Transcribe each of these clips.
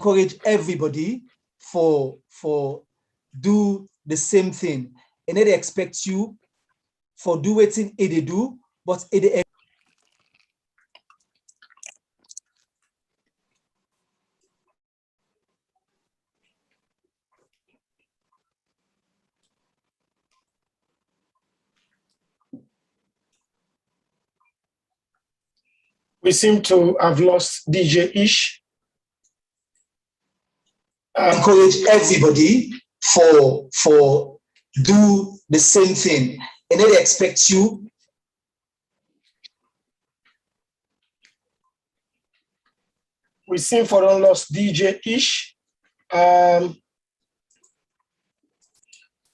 encourage everybody for do the same thing. And they expect you for do it in they do, but it we seem to have lost DJ Ish. Encourage everybody for do the same thing, and they expect you. We seem for lost DJ Ish.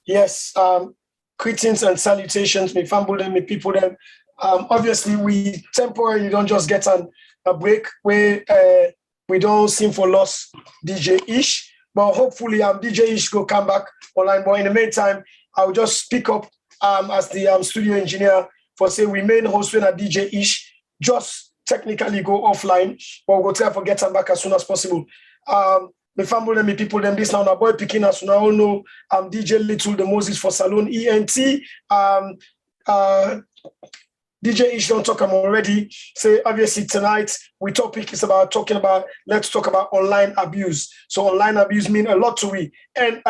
Yes, greetings and salutations, me family them, me people them. Obviously, we temporarily don't just get a break where we don't seem for lost DJ Ish, but hopefully DJ Ish will come back online. But in the meantime, I'll just speak up as the studio engineer for say we main host when a DJ Ish just technically go offline, but we'll try to get him back as soon as possible. My family, me people, them this now, my boy picking us. Now all know DJ Little, the Moses for Salon ENT. DJ Ish don't talk already. Say obviously tonight we topic is about talking about let's talk about online abuse. So online abuse mean a lot to we, and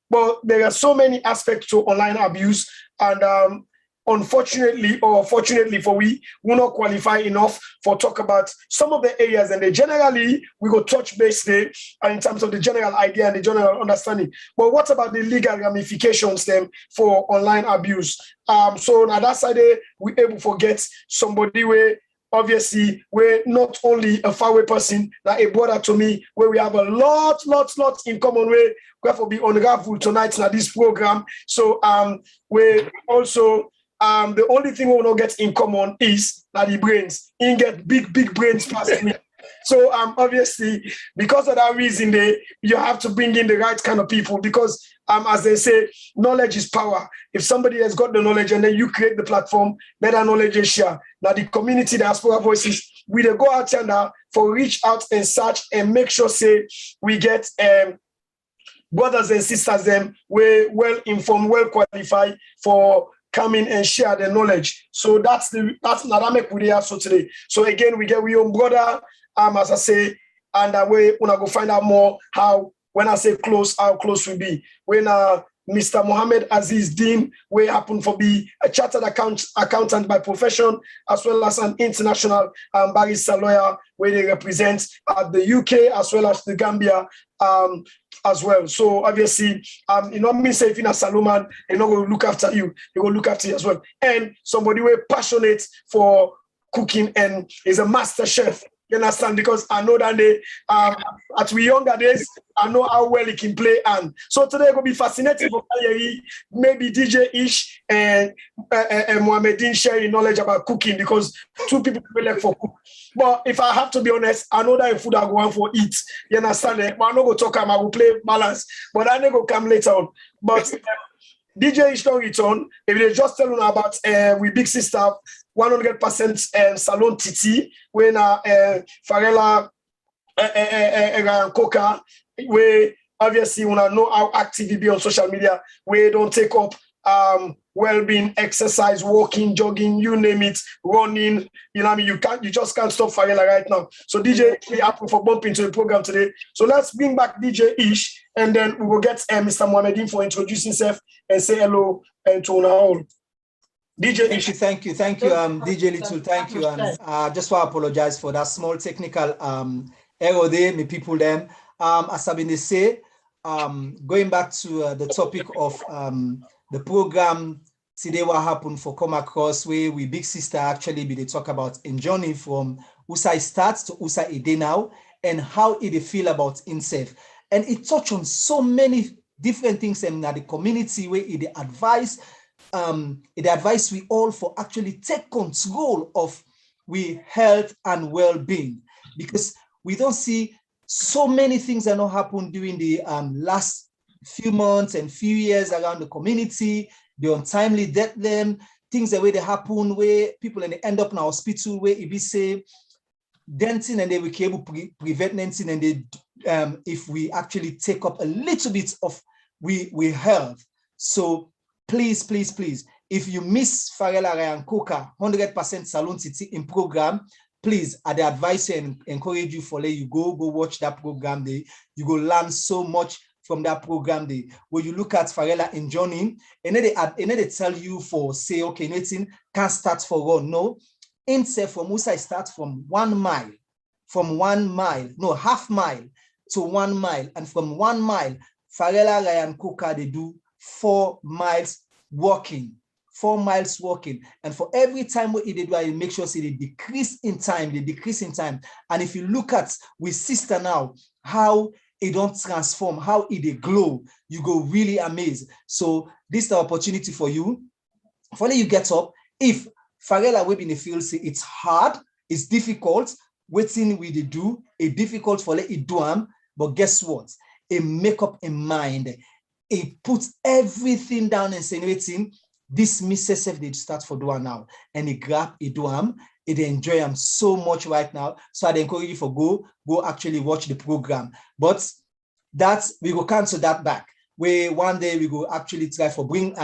well there are so many aspects to online abuse, and unfortunately or fortunately for we will not qualify enough for talk about some of the areas, and they generally we go touch base there in terms of the general idea and the general understanding. But what about the legal ramifications then for online abuse? So on that side we able to get somebody where obviously we're not only a faraway person, like a brother to me, where we have a lot in common way. We have to be unraveled tonight in this program. So we also the only thing we will not get in common is that the brains. He get big brains past me. So obviously, because of that reason, you have to bring in the right kind of people, because as they say, knowledge is power. If somebody has got the knowledge and then you create the platform, better knowledge is share. Now the community diaspora voices, we go out and for reach out and search and make sure say we get brothers and sisters them we're well informed, well qualified for come in and share their knowledge. So that's Nadame Kudia so today. So again, we get we own brother, as I say, and we wanna go find out more how, when I say close, how close we be. When Mr. Mohamed Aziz Deen, we happen to be a chartered accountant by profession, as well as an international barrister lawyer, where they represent the UK as well as the Gambia as well. So obviously, you know me say if in a Salomon, they not going to look after you, they will look after you as well. And somebody who is passionate for cooking and is a master chef. You understand? Because I know that they, at we younger days, I know how well he can play. And so today will be fascinating for maybe DJ Ish and Mohamed Deen sharing knowledge about cooking, because two people really like for cook. But if I have to be honest, I know that food I go on for eat. You understand? But I'm not going to talk, I will play balance. But I never come later on. But DJ Ish don't return. If they just tell you about we big sister, 100% Salon Titi, when Farella Coca, we obviously wanna know how active you be on social media. We don't take up well-being, exercise, walking, jogging, you name it, running. You know what I mean? You just can't stop Farella right now. So DJ, we happen for bumping to the program today. So let's bring back DJ Ish, and then we will get Mr. Mohamed Deen for introducing himself and say hello and to all. DJ Ish. Thank you, DJ Little, thank you. And just want to apologize for that small technical error there, me people them. As I've been say, going back to the topic of the program today, what happened for Come Across, where we big sister actually be they talk about in journey from Usai starts to Usai Ide now, and how it feel about himself. And it touched on so many different things in the community where it advise we all for actually take control of we health and well-being, because we don't see so many things that not happen during the last few months and few years around the community, the untimely death them, things the way they happen where people and they end up in a hospital where if we say denting and they will be able to prevent denting and they if we actually take up a little bit of we health. So please, please, please, if you miss Farella Ryan Coca 100% Salon City in program, please, I advise you and encourage you for let you go watch that program day. You go learn so much from that program day. Where you look at Farella and Johnny, and then they tell you for say, okay, nothing can't start for run. No, instead from Musa start from 1 mile, half mile to 1 mile, and from 1 mile, Farella Ryan Coca they do 4 miles walking. 4 miles walking, and for every time what they do, I make sure they decrease in time. And if you look at with sister now, how it don't transform, how it glow, you go really amazed. So this is the opportunity for you. Finally, you get up. If Farella will be in the field say it's hard, it's difficult, waiting we do, it's difficult for let it do them, but guess what? It make up a mind. It puts everything down and saying waiting. This Mrs. F they start for doing now, and he grab it do him. It enjoy him so much right now. So I'd encourage you for go actually watch the program. But that's we go cancel that back. Where one day we go actually try for bring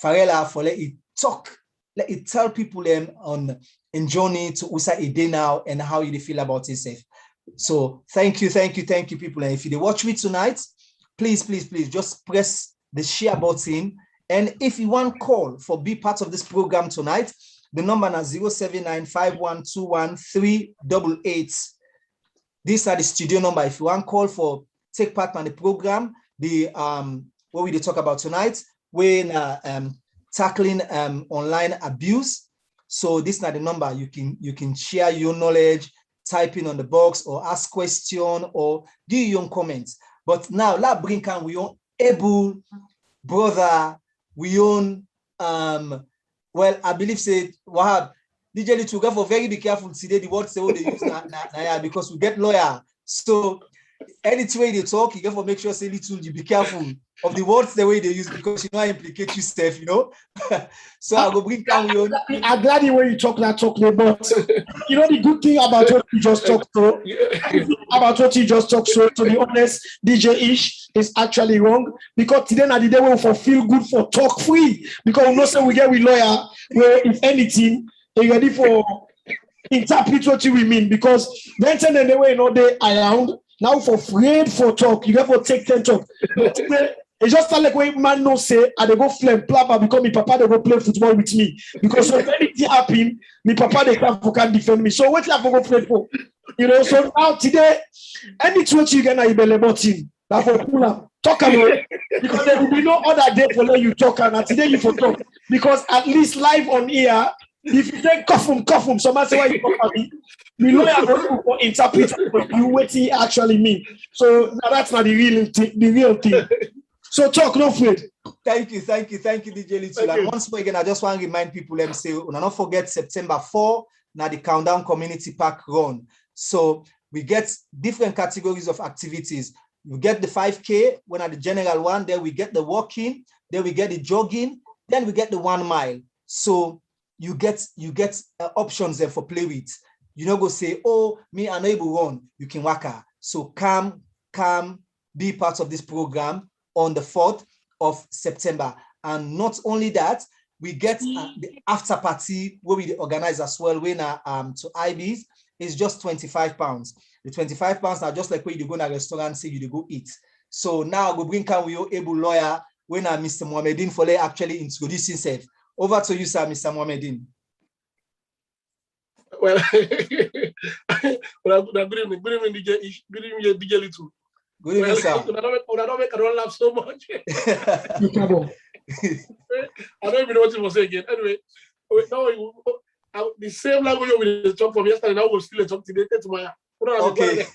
Farella for let it talk, let it tell people them on in journey to USA a day now and how you feel about yourself. So thank you, people. And if you watch me tonight, please just press the share button. And if you want call for be part of this program tonight, the number is 07951213888. These are the studio number. If you want call for take part in the program, the what we talk about tonight, when tackling online abuse. So this is not the number. You can share your knowledge, type in on the box or ask question or give your own comments. But now la bring can we own able brother. We own, well, I believe say, Wahab, DJ Little, go for very be careful today, the words they use now, because we get lawyer. So any way they talk, you got to make sure say Little, you be careful of the words the way they use, because you know I implicate yourself, you know. So I'll go bring down your own. I'm glad the way you talk but you know the good thing about what you just talked to, to be honest, DJ Ish is actually wrong, because today na the day we for feel good for talk free, because we know say we get with lawyer where if anything they ready for interpret what we mean, because then and the way you know they around now for afraid for talk, you have to take 10 talk. It's just like when man no say, and they go flame plapper because my papa they go play football with me. Because when anything happen, my papa they can't defend me. So what you have to go play for? You know, so now today, anything you get na ibele button. That for talk about it. Because there will be no other day for let you talk, and today you for talk. Because at least live on here, if you take cough, someone say why you talk about me. The lawyer will interpret what he actually mean. So that's not the real thing. So talk, no afraid. Thank you, DJ Little. And once more again, I just want to remind people, let me say, don't forget September 4, now the Countdown Community Park run. So we get different categories of activities. We get the 5K, when at the general one, then we get the walking, then we get the jogging, then we get the 1 mile. So you get options there for play with. You know, go say, oh, me, I'm able to run. You can walk her. So come, be part of this program on the 4th of September. And not only that, we get the after party where we organize as well when to IBs is just £25. The £25 are just like when you go to a restaurant, say you go eat. So now we bring we able lawyer when Mr. Mohamed Deen for actually introduce himself. Over to you, sir, Mr. Mohamed Deen. Well, good evening, DJ Little. Good evening, sir. I don't laugh so much. I don't even know what you were saying again. Anyway, now the same language we talk from yesterday, now we'll still talk today. Okay.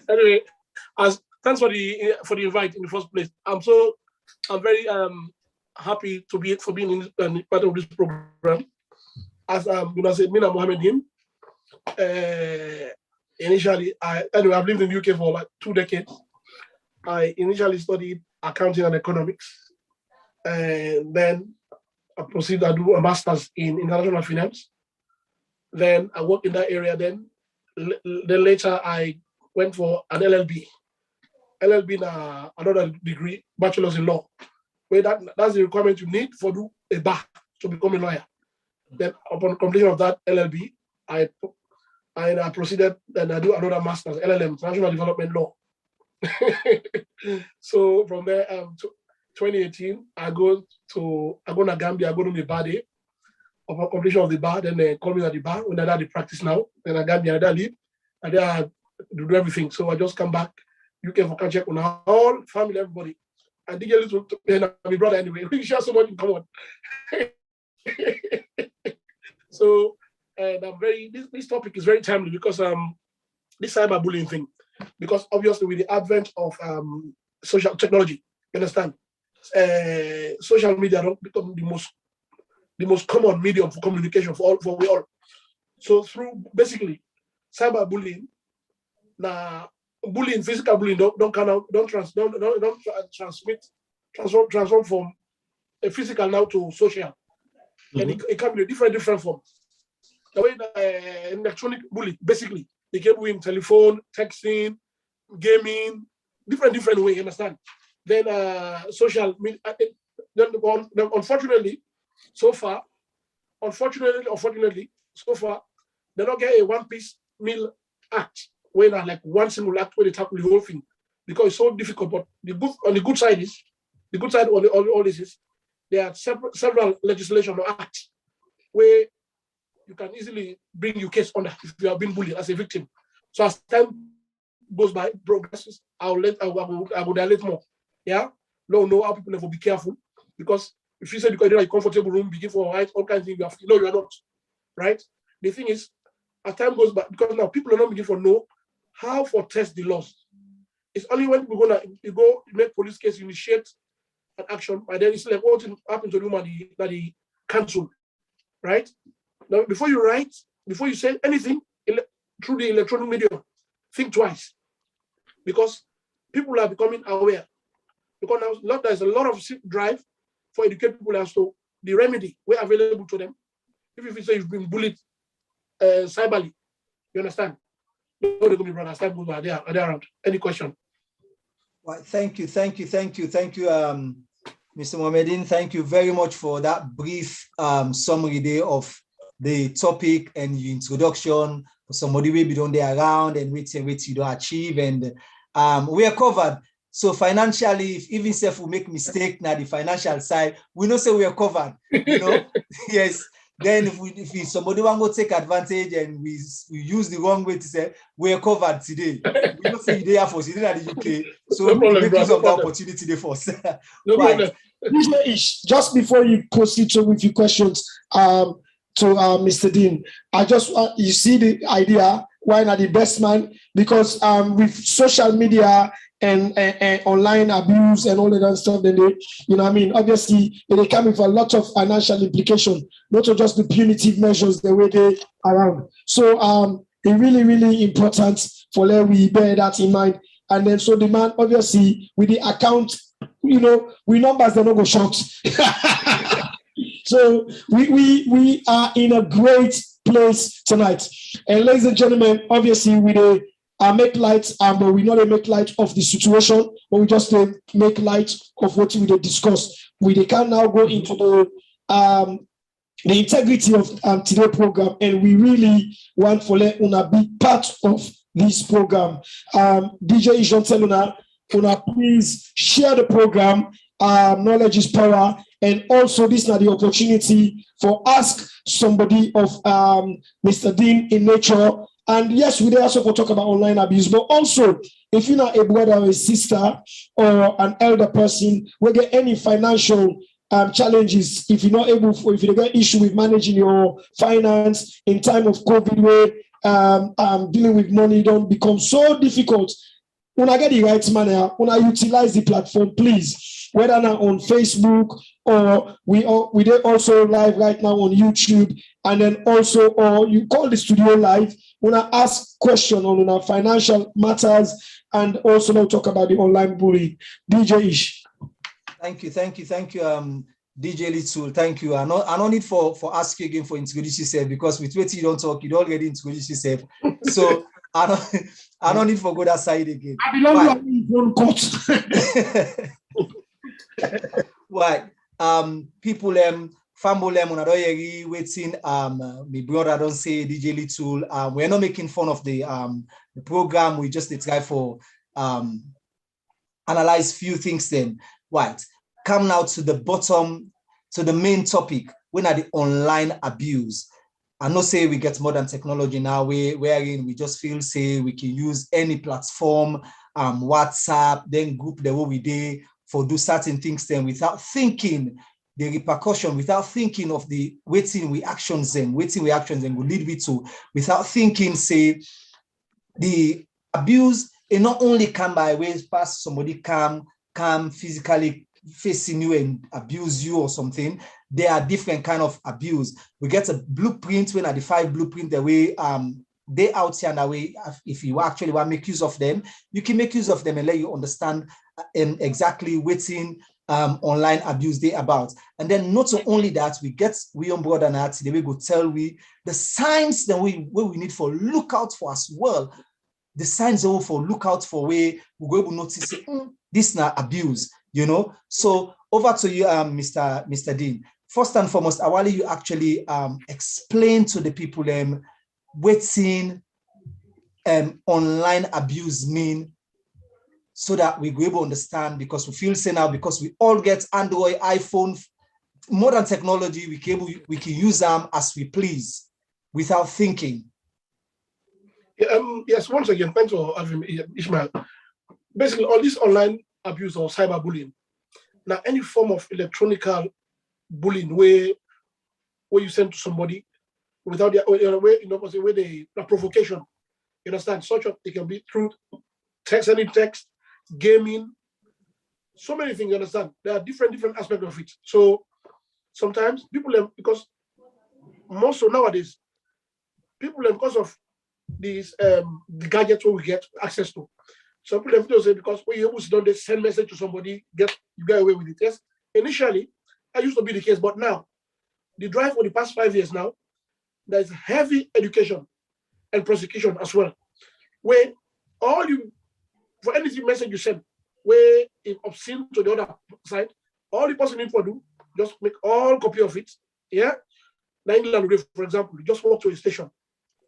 Anyway, thanks for the invite in the first place. I'm very happy to be being part of this program. As I said, me and Mohamed Deen. Initially, I've lived in the UK for like 2 decades. I initially studied accounting and economics, and then I proceeded to do a master's in international finance. Then I worked in that area. Then later I went for an LLB. LLB na another degree, bachelor's in law. Where that's the requirement you need for do a bar to become a lawyer. Then upon completion of that LLB, I proceeded and I do another master's, LLM, International Development Law. So from there, 2018, I go to Gambia, I go to my bar day. Upon completion of the bar, then they call me at the bar. When I do the practice now, then I Gambia, I leave, and then I do everything. So I just come back, UK for check on all family, everybody. I did a little, and my brother anyway. We share so much in common. So, and I'm very, this topic is very timely because this cyberbullying thing, because obviously with the advent of social technology, you understand, social media don't become the most common medium for communication for we all. So through basically cyberbullying, now bullying, physical bullying don't transform from a physical now to social, and it can be a different form. The way electronic bullying, basically, they can win telephone, texting, gaming, different way. You understand? Then social media. Then unfortunately, so far, so far, they don't get a one-piece meal act where like one single act where they tackle the whole thing because it's so difficult. But the good side on all this is there are several legislation or acts where you can easily bring your case under if you have been bullied as a victim. So as time goes by, progresses, I will dilate more. Yeah, no, how people never be careful because if you say because you're in a comfortable room, begin for all kinds of things, you are not, right? The thing is, as time goes by, because now people are not beginning for know how for test the laws. It's only when you go make police case, you initiate an action, and then it's like what happened to the woman that he cancelled, right? Now, before you say anything through the electronic medium, think twice, because people are becoming aware. Because now there's a lot of drive for educate people as to the remedy we're available to them. If you say you've been bullied cyberly, you understand? No, they're going to be brother. Start moving. Are they around? Any question? Well, thank you, Mr. Mohamed Aziz. Thank you very much for that brief summary there of the topic and your introduction. For somebody we be done there around and which you don't achieve, and we are covered. So financially, if even if we make mistake now the financial side, we know say we are covered. You know, yes. Then if somebody want to take advantage and we use the wrong way to say we are covered today, we don't say they are for today at the UK. So we make use of the opportunity there for us. Right. Just before you proceed with your questions, to Mr. Dean, I just you see the idea why not the best man, because with social media and online abuse and all of that stuff, then they, you know what I mean, obviously they come with a lot of financial implication, not just the punitive measures the way they around. So it's really important for let we bear that in mind. And then so the man obviously with the account, you know, we numbers they don't go short. So we are in a great place tonight. And ladies and gentlemen, obviously we make light, but we not make light of the situation, but we just make light of what we discuss. We can now go into the integrity of today's program, and we really want for let una be part of this program. DJ Ijon tell una please share the program. Knowledge is power, and also this is not the opportunity for ask somebody of Mr. Dean in nature. And yes, we also will talk about online abuse, but also if you're not a brother or a sister or an elder person, we get any financial challenges, if you're not able, if you get issue with managing your finance in time of COVID, where dealing with money don't become so difficult. When I get the right manner, when I utilize the platform, please, whether now on Facebook or we also live right now on YouTube, and then also, or you call the studio live, when I ask questions on our financial matters, and also now talk about the online bullying. DJ Ish. Thank you, DJ Little. Thank you. I no need for ask you again for introduce yourself, because with what you don't talk, you already introduce yourself. So I don't need for go that side again. I belong to one court. Why? People family when I don't hear waiting. My brother don't say DJ Little. We're not making fun of the program. We just try for analyze few things. Then right. Come now to the bottom, to the main topic. When are the online abuse? I know say we get modern technology now wherein we just feel say we can use any platform, WhatsApp, then group the way we do for do certain things then without thinking the repercussion, without thinking of the waiting reactions then will lead me to, without thinking say the abuse, it not only come by ways past somebody come physically facing you and abuse you or something. There are different kind of abuse. We get a blueprint when I define blueprint the way they out here and that way. If you actually want to make use of them, you can make use of them and let you understand exactly waiting online abuse they about. And then not only that, we on board and today we go tell we the signs that we need for look out for as well. The signs that we for look out for where we go able to notice this now abuse, you know. So over to you, Mr. Dean. First and foremost, I want you actually explain to the people waiting online abuse mean, so that we go able to understand, because we feel say now because we all get Android, iPhone, modern technology, we can use them as we please without thinking. Yes, once again, thanks for having me, Ishmael. Basically, all this online abuse or cyberbullying, now any form of electronic bullying where you send to somebody without the way the provocation, you understand, such a it can be through text, gaming, so many things, you understand. There are different aspects of it. So sometimes people, because more so nowadays, people, because of these the gadgets we get access to, some people say because when you able to send message to somebody, you get away with it. Yes, initially, that used to be the case, but now the drive for the past 5 years now, there's heavy education and prosecution as well, where for anything message you send, where it's obscene to the other side, all the person need to do, just make all copy of it. Yeah. Now England, for example, just walk to a station.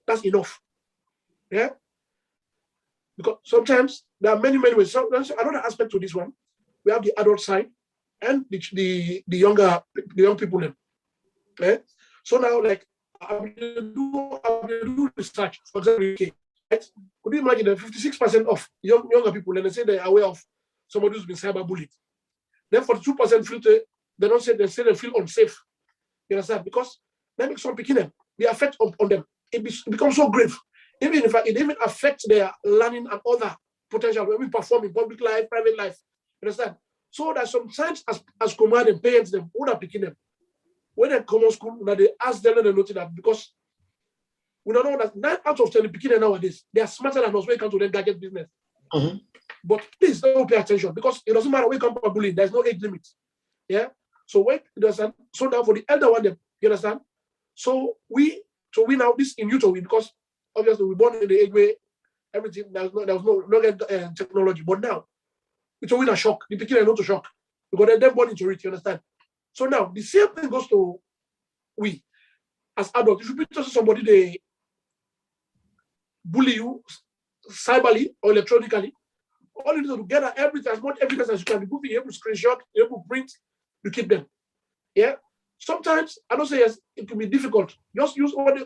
That's enough. Yeah. Because sometimes there are many ways. So there's another aspect to this one. We have the adult side and the young people. Yeah. So now, like, I will do research, for example, UK, right? Could you imagine that 56% of younger people, and they say they are aware of somebody who's been cyberbullied. Then 42% feel they say they feel unsafe. You understand? Because that makes some picking the effect on them. It becomes so grave. Even in fact, it even affects their learning and other potential when we perform in public life, private life. You understand? So that sometimes as command and parents, them who are picking them. When they come to school, they ask them and they notice that, because we don't know that 9 out of 10 beginners nowadays, they are smarter than us when it comes to their gadget business. Mm-hmm. But please don't pay attention, because it doesn't matter when it comes to bullying, there's no age limit. Yeah. So wait, you understand? So now for the elder one, you understand? So we now this in Utah, because obviously we're born in the age where everything there was no technology. But now it's a shock. The beginner not to shock because they're born into it. You understand? So now the same thing goes to we as adults. If you put somebody they bully you cyberly or electronically, all you need to gather everything, as much evidence as you can. Be able to screenshot, able to print, you keep them. Yeah. Sometimes I don't say yes, it can be difficult. Just use a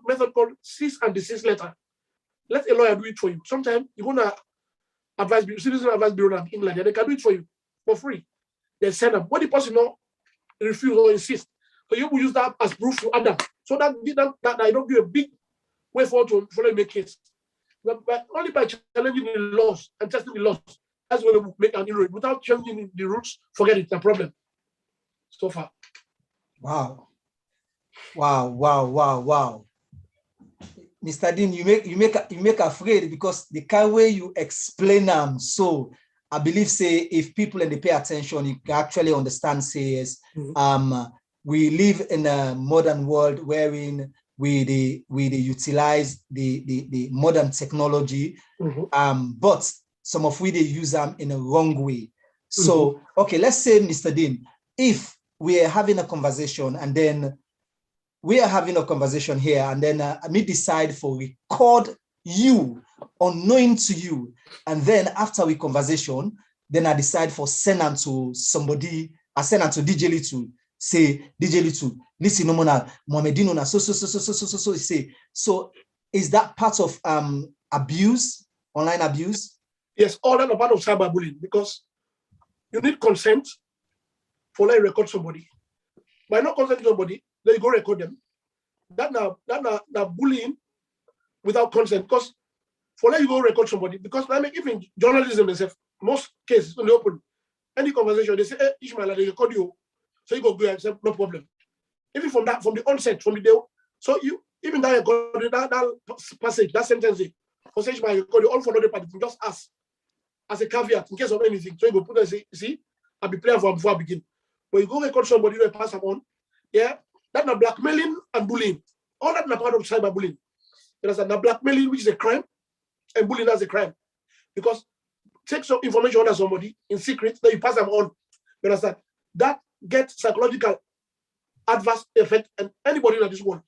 method called cease and desist letter. Let a lawyer do it for you. Sometimes you're gonna advise citizen advice bureau in England, and they can do it for you for free. They send them. When the person refuse or insist, so you will use that as proof to Adam. So that I don't give a big way forward to follow make case. But only by challenging the laws and testing the laws, that's when we will make an inroad. Without changing the rules, forget it, no problem. So far. Wow. Mr. Dean, you make afraid, because the kind way you explain them, so I believe say if people and they pay attention, you can actually understand say yes, we live in a modern world wherein we utilize the modern technology, but some of we they use them in a wrong way. So, okay, let's say, Mr. Dean, if we are having a conversation and then we are having a conversation here and then me decide for record you unknowing to you, and then after we conversation, then I decide for send them to somebody, I send them to DJ Little, say, DJ Little, listen, no more, Mohamed Deen, so say. So is that part of abuse, online abuse? Yes, all that are part of cyberbullying, because you need consent for like record somebody. By not consenting somebody, then you go record them. That now bullying without consent, because for like you go record somebody, because I mean, even journalism themselves, most cases when they open any conversation, they say, hey, Ishmael, they record you. So you go and say, no problem. Even from the onset, from the day, so you even that passage, that sentence, for say Ishmael, record you all for another party, just ask as a caveat in case of anything. So you go put and say, see, I'll be playing for before I begin. But you go record somebody, you pass them on, yeah, that's not blackmailing and bullying. All that is part of cyberbullying. You understand? Now blackmailing, which is a crime, and bullying as a crime. Because take some information on somebody in secret, then you pass them on. You understand? That gets psychological adverse effect on anybody in this world.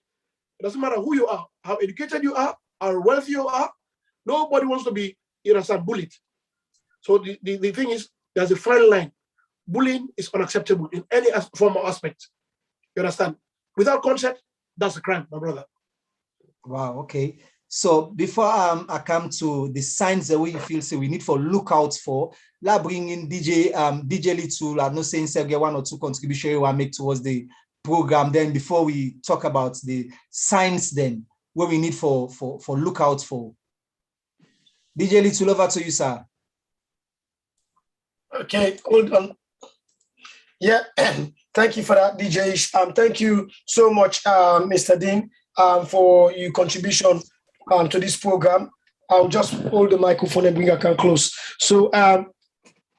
It doesn't matter who you are, how educated you are, how wealthy you are. Nobody wants to be, you understand, bullied. So the thing is, there's a fine line. Bullying is unacceptable in any form or aspect. You understand? Without consent, that's a crime, my brother. Wow, okay. So before I come to the signs that we feel we need for lookouts for, let's bring in DJ Little. I'm not saying say get one or two contributions we make towards the program. Then before we talk about the signs, then what we need for lookouts for. DJ Little, over to you, sir. Okay, hold on. Yeah, thank you for that, DJ. Thank you so much, Mr. Dean, for your contribution to this program. I'll just hold the microphone and bring a can close. So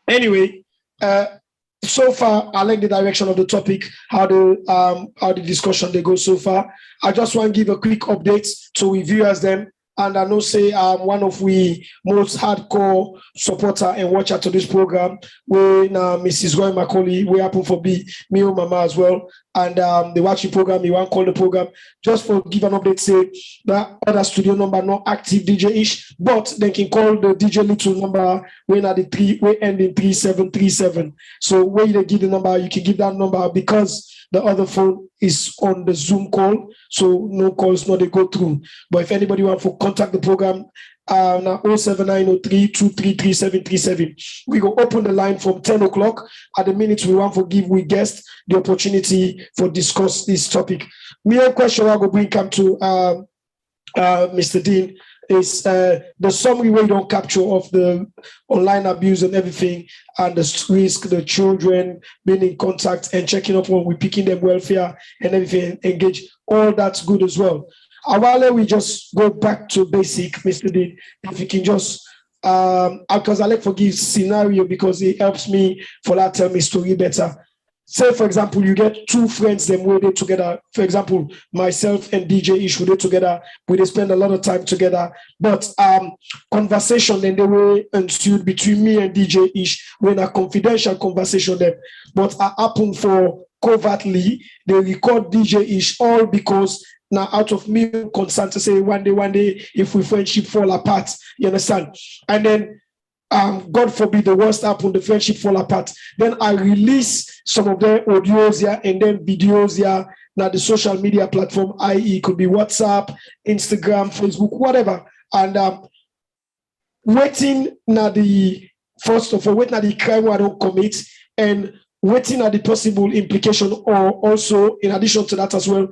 anyway, so far I like the direction of the topic, how the discussion they go so far. I just want to give a quick update to we viewers then. And I know say one of we most hardcore supporter and watcher to this program, when Mrs. Roy Macaulay, we happen for be me and Mama as well. And the watching program, you want to call the program, just for give an update, say that other studio number not active DJ-ish, but they can call the DJ Little number when at the 3, we end in 3737. So when they give the number, you can give that number because the other phone is on the Zoom call, so no calls, no they go through. But if anybody want to contact the program, now 07903233737. We go open the line from 10 o'clock. At the minute we want to give we guests the opportunity for discuss this topic. My question I go bring come to Mr. Dean is the summary we don't capture of the online abuse and everything, and the risk, the children being in contact and checking up when we're picking them welfare and everything, engage, all that's good as well. While we just go back to basic, Mr. Dean, if you can just, because I like to give scenario because it helps me for that tell me story better. Say, for example, you get two friends, them where they together. For example, myself and DJ Ish, we together, we spend a lot of time together. But conversation then they were ensued between me and DJ Ish when a confidential conversation them. But I happen for covertly, they record DJ Ish all because now out of me concern to say one day, if we friendship fall apart, you understand? And then God forbid the worst happen, the friendship fall apart. Then I release some of the audios here and then videos here. Now the social media platform, i.e. could be WhatsApp, Instagram, Facebook, whatever. And waiting now the first of all, waiting at the crime I don't commit, and waiting at the possible implication, or also in addition to that as well,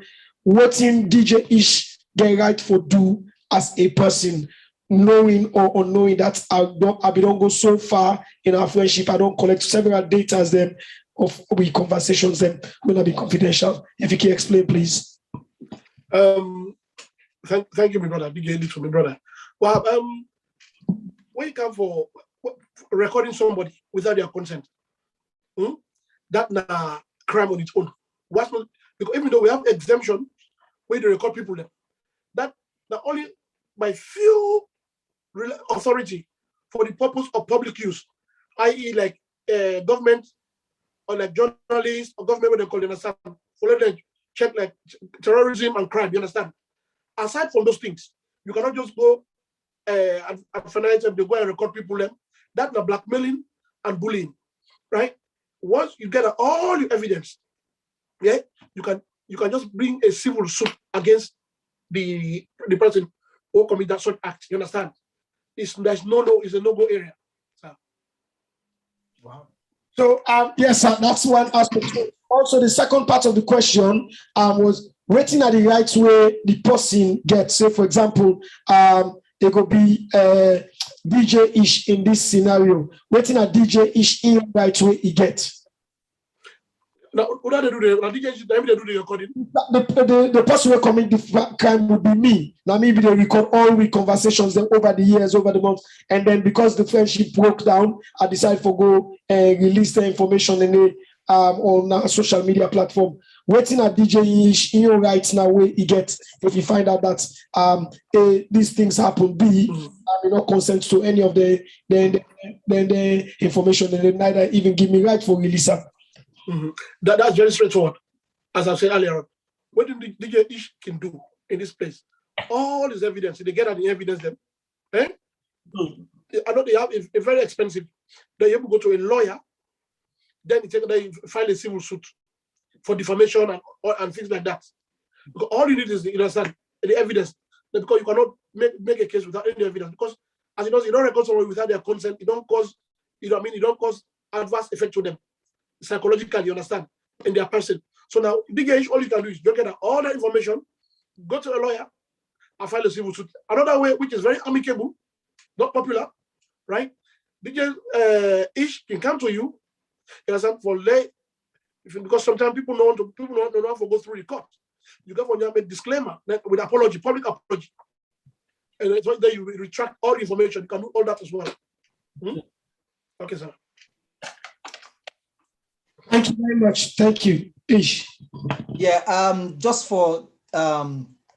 waiting DJ Ish get right for do as a person. Knowing or unknowing that I don't go so far in our friendship, I don't collect several data them of we conversations them will not be confidential. If you can explain, please. Thank you, my brother. Big Little, my brother. Well, when you come for recording somebody without their consent, that's a crime on its own. Because even though we have exemption where they record people there. That only by few authority for the purpose of public use, i.e. like government or like journalists or government, what they call it, understand? For them check like terrorism and crime, you understand? Aside from those things, you cannot just go and finance them, they go and record people there. That's the blackmailing and bullying, right? Once you get all your evidence, yeah, you can just bring a civil suit against the person who commit that sort of act. You understand? It's a no-go area. So. Wow. So yes, sir, that's one aspect. Also, the second part of the question was waiting at the right way the person gets. Say, for example, there could be DJ-ish in this scenario. Waiting at DJ-ish in the right way he gets. Now, what do they do? Now, DJ-ish, they do the recording. The person who commit the crime would be me. Now, maybe they record all the conversations over the years, over the months, and then because the friendship broke down, I decided to go and release the information in the on a social media platform. Waiting at DJ-ish in your rights now where he gets if you find out that these things happen. B, I may not consent to any of the information, and they neither even give me right for release. That's very straightforward. As I said earlier on, what the DJ-ish can do in this place, all this evidence, they get at the evidence them. I know they have a very expensive. They have to go to a lawyer, then they file a civil suit for defamation and things like that. Because all you need is the evidence. Because you cannot make a case without any evidence. Because as you know, you don't record someone without their consent. You don't cause, you don't cause adverse effect to them psychologically. You understand? In their person. So now, DJ-ish, all you can do is you get all that information, go to a lawyer, and file a civil suit. Another way, which is very amicable, not popular, right? DJ-ish can come to you, understand, for lay. Because sometimes people don't want to go through the court. You go for a disclaimer with apology, public apology. And it's right there you retract all information. You can do all that as well. Okay, sir. Thank you very much. Thank you. Ish. Yeah, just for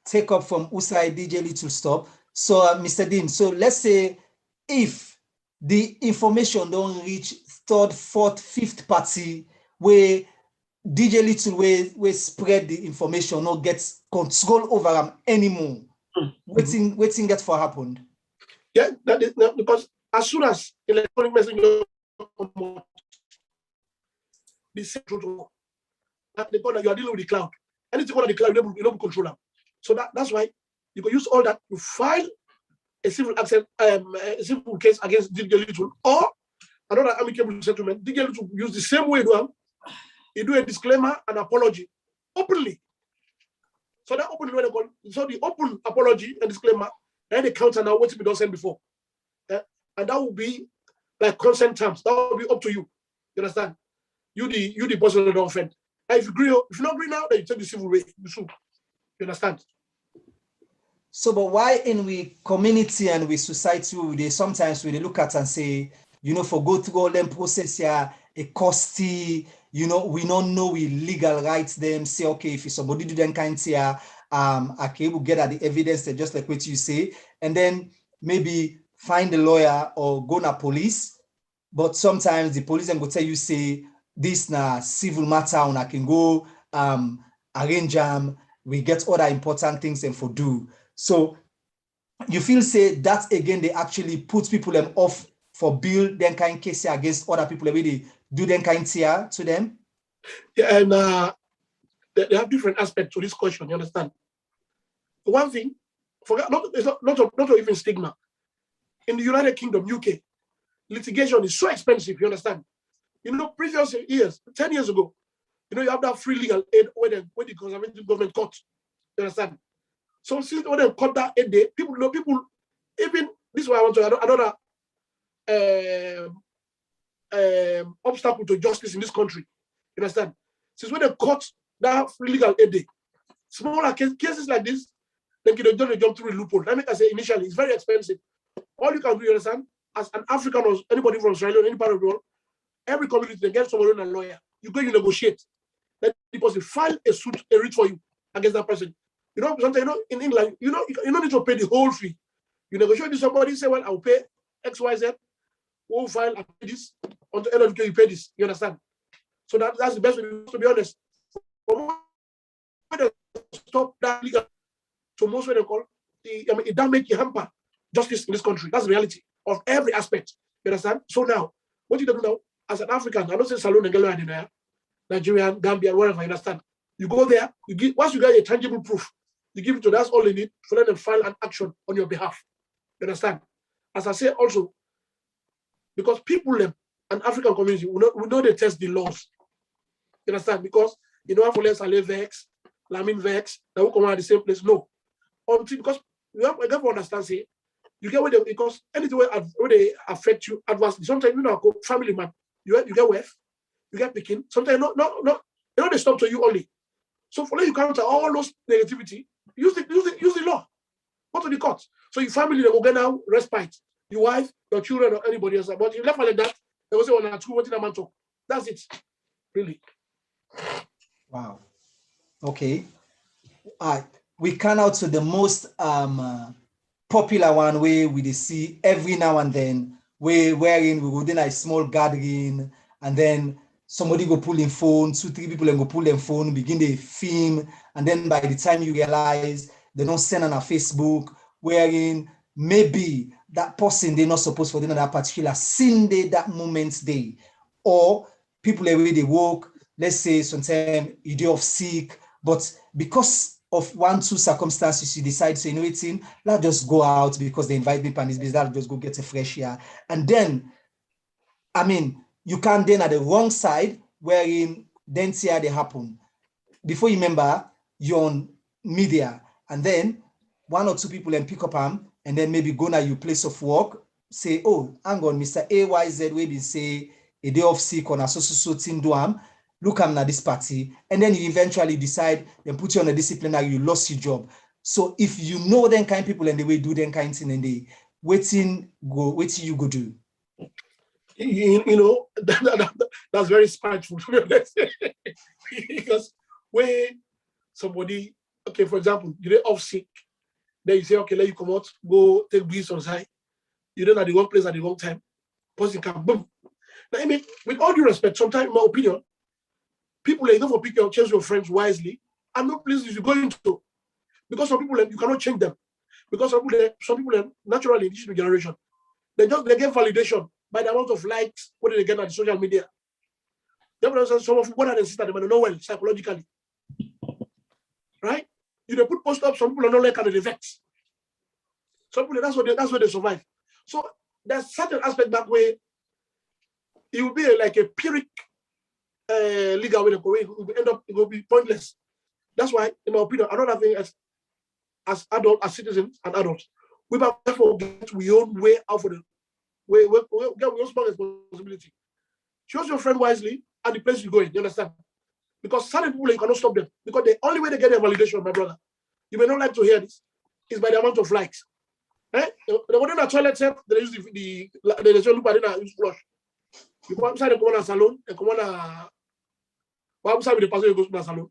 take up from Usai DJ Little Stop. So Mr. Dean, so let's say if the information don't reach third, fourth, fifth party where DJ Little way spread the information, no gets control over them anymore. Waiting get for happened. Yeah, that is because as soon as electronic messenger come out, the central they call that you are dealing with the cloud. Anything on the cloud, you don't control them. So that's why you can use all that to file a civil case against DJ Little or another amicable settlement. DJ Little use the same way you do a disclaimer and apology openly. So that openly, so the open apology and disclaimer, and the counter now what to be done sent before. And that will be like consent terms. That will be up to you. You understand? You the person that don't offend. And if you not agree now, then you take the civil way. You understand? So, but why in we community and we society, sometimes we look at and say, for go through all them process here, a costly, we don't know we legal rights them, say, okay, if somebody do them kind here, okay, we'll get at the evidence, just like what you say, and then maybe find a lawyer or go to police. But sometimes the police then go tell you, say, this na civil matter, and I can go arrange them, we get other important things and for do. So you feel say that again, they actually put people them off for build them kind case against other people, they do them kind here to them? Yeah, and they have different aspects to this question, you understand? One thing, it's not even stigma. In the United Kingdom, UK, litigation is so expensive, you understand? Previous years, 10 years ago, you have that free legal aid when the conservative government cut. You understand? So since when they cut that aid, people, even this is why I want to another obstacle to justice in this country. You understand? Since when they cut that free legal aid, smaller cases like this, they can jump through a loophole. Like I say initially, it's very expensive. All you can do, you understand, as an African or anybody from Australia or any part of the world, every community, they get someone a lawyer. You go, you negotiate. Let the person file a suit, a writ for you against that person. You know, sometimes, you know, in England, you don't need to pay the whole fee. You negotiate with somebody, say, well, I'll pay X, Y, Z. We'll file, I pay this. On the end of the day, you pay this. You understand? So that's the best way, to be honest. Stop that legal. So most of them call, it doesn't make you hamper justice in this country. That's the reality of every aspect. You understand? So now, what you do now, as an African, I don't say Salon and Nigerian, Gambia, wherever, you understand? You go there, you give, once you get a tangible proof, you give it to, that's all you need for them to file an action on your behalf. You understand? As I say also, because people and African community, we know they test the laws. You understand? Because you know, for less vex, Lamin vex, they will come out the same place. No. Until, because you have to understand, say, you get with them because anything where they affect you adversely. Sometimes you know, family man, you get wife, you get picking. Sometimes they don't stop to you only. So for you counter all those negativity, use the law. Go to the court. So your family they will get now respite. Your wife, your children, or anybody else. But you left like that, they will say, "Oh, two, what in a man talk." That's it. Really. Wow. Okay. We come out to the most popular one where we see every now and then, wherein we go in a small gathering, and then somebody go pull in phone, 2-3 people and go pull them phone, begin the film, and then by the time you realize they don't send on a Facebook, wherein maybe that person they're not supposed for them on that particular scene day, that moment day, or people already work, let's say sometimes you do off sick, but because of 1-2 circumstances, you decide to say, you know, it's in, let's just go out because they invite me and this business, just go get a fresh air. And then, I mean, you can't then at the wrong side, wherein then see how they happen. Before you remember, you're on media, and then 1 or 2 people then pick up them, and then maybe go to your place of work, say, oh, hang on, Mr. AYZ, we be say a day off sick on a so thing do am. Look at this party, and then you eventually decide, then put you on a disciplinary, you lost your job. So if you know them kind of people and the way do them kind of thing, and they waiting you go do. You know, that's very spiteful, to be honest. Because when somebody, okay, for example, you're off sick, then you say, okay, let you come out, go take breeze on site. You're not at the wrong place at the wrong time. Person can boom. Now, I mean, with all due respect, sometimes, in my opinion, people like, don't for pick your change your friends wisely, and no places you go into. Because some people, you cannot change them. Because some people naturally in this generation, they get validation by the amount of likes what they get on the social media. Some of what are the sisters, they might know well psychologically. Right? You they put post up, some people are not like and they vex. Some people, that's where they survive. So there's certain aspect that way, it will be like a pyrrhic legal way, it will be pointless. That's why, in my opinion, another thing as adults, as citizens and adults, we have to get our own way out for the we get our own small responsibility. Choose your friend wisely at the place you go in, you understand? Because certain people, you cannot stop them. Because the only way they get their validation, my brother, you may not like to hear this, is by the amount of likes. They go in the toilet set, they use the look at it, use flush. You go outside, they come on a salon, they come on a outside with the person who goes to the salon.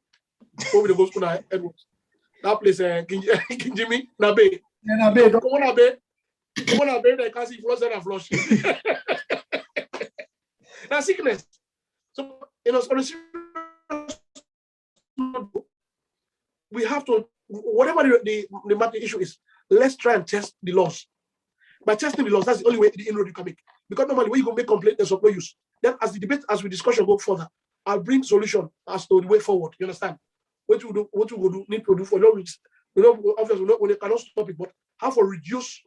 Go with the goes to the Edwards. That place, Jimmy, Nabe. Nabe, come on a bed. Come on a bed, they can't see flush and flush. That's sickness. So, you know, we have to, whatever the matter issue is, let's try and test the laws. By testing the laws, that's the only way the inroad you can make. Because normally when you go make complaint, there's no use. Then as the debate, as we discussion go further, I'll bring solution as to the way forward. You understand? What you do, need to do for long weeks. You know, obviously, when they cannot stop it, but how to reduce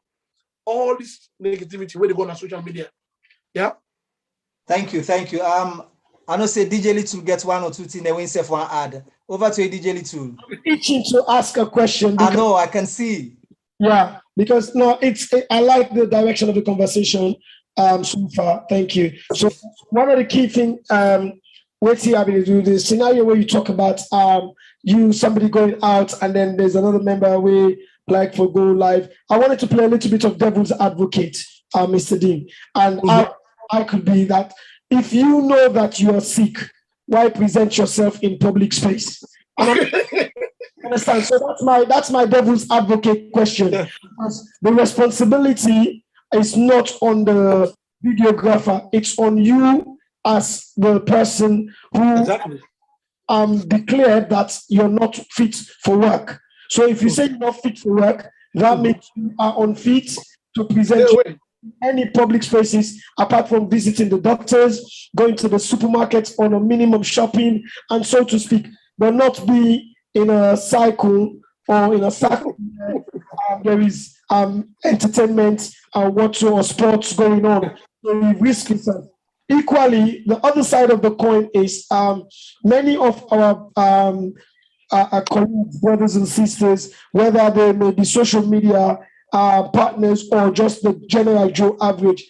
all this negativity when they go on social media. Yeah. Thank you. I know say DJ Little get 1 or 2 things they win self one ad. Over to you, DJ Little. Itching to ask a question. I know, I can see. Yeah, because no, I like the direction of the conversation so far. Thank you. So one of the key things what's here to do the scenario where you talk about somebody going out and then there's another member we like for go live. I wanted to play a little bit of devil's advocate, Mr. Dean, and I could be that if you know that you are sick, why present yourself in public space? Understand? So that's my devil's advocate question. Because the responsibility is not on the videographer; it's on you as the person who declared that you're not fit for work. So if you say you're not fit for work, that means you are unfit to present any public spaces apart from visiting the doctors, going to the supermarket on a minimum shopping, and so to speak, but not be in a cycle or in a cycle where there is entertainment or sports going on. So you risk yourself. Equally, the other side of the coin is many of our colleagues, brothers and sisters, whether they may be social media partners or just the general Joe average,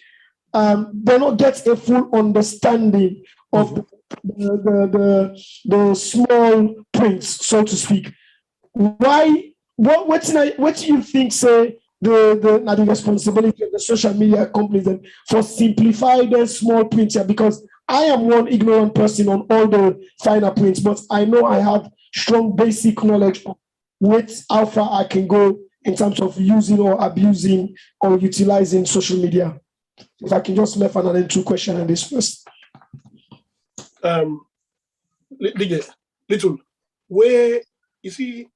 they don't get a full understanding of the small prints, so to speak. Why? What do you think? Say the responsibility of the social media companies and for simplify the small prints here, because I am one ignorant person on all the finer prints, but I know I have strong basic knowledge of how far I can go in terms of using or abusing or utilizing social media. If I can just left another 2 questions in this first. Little, where you see,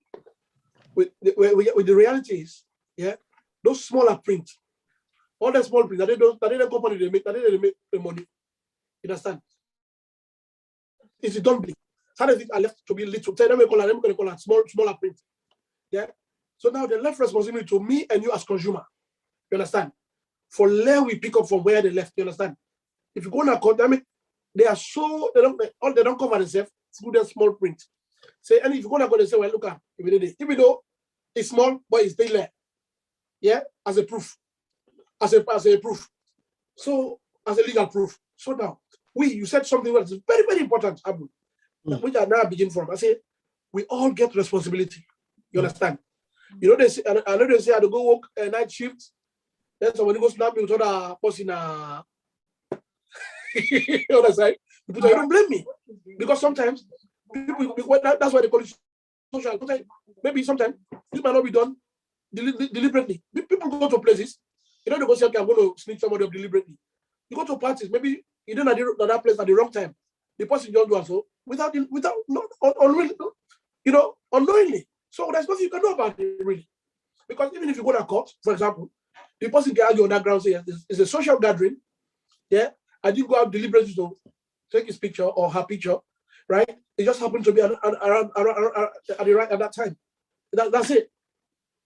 with the reality is, yeah, those smaller prints, all the small prints, that they company they make the money. You understand? It's don't believe. Some of it are left to be little. Say, let me call it smaller print. Yeah. So now the left responsibility to me and you as consumer. You understand? For where we pick up from where they left. You understand? If you go on a condemn, they are so they don't cover themselves through their small print. Say, and if you go on a go, say, well, look at even though it's small, but it's still there. Yeah, as a proof, as a proof. So as a legal proof. So now you said something that is very, very important, Abu, which I now begin from. I say we all get responsibility. You understand? You know, I know they say I had to go work a night shift. Then somebody goes snap me with other person. You understand? People don't blame me because sometimes people. That's why they call it social. Maybe sometimes this might not be done deliberately. People go to places. You know, they go say, okay, I'm going to sneak somebody up deliberately. You go to parties, maybe you don't at that place at the wrong time. The person don't do so without unknowingly. So there's nothing you can do about it, really. Because even if you go to court, for example, the person can argue on that ground, say, it's a social gathering. Yeah, I didn't go out deliberately to take his picture or her picture, right? It just happened to be around at that time. That's it.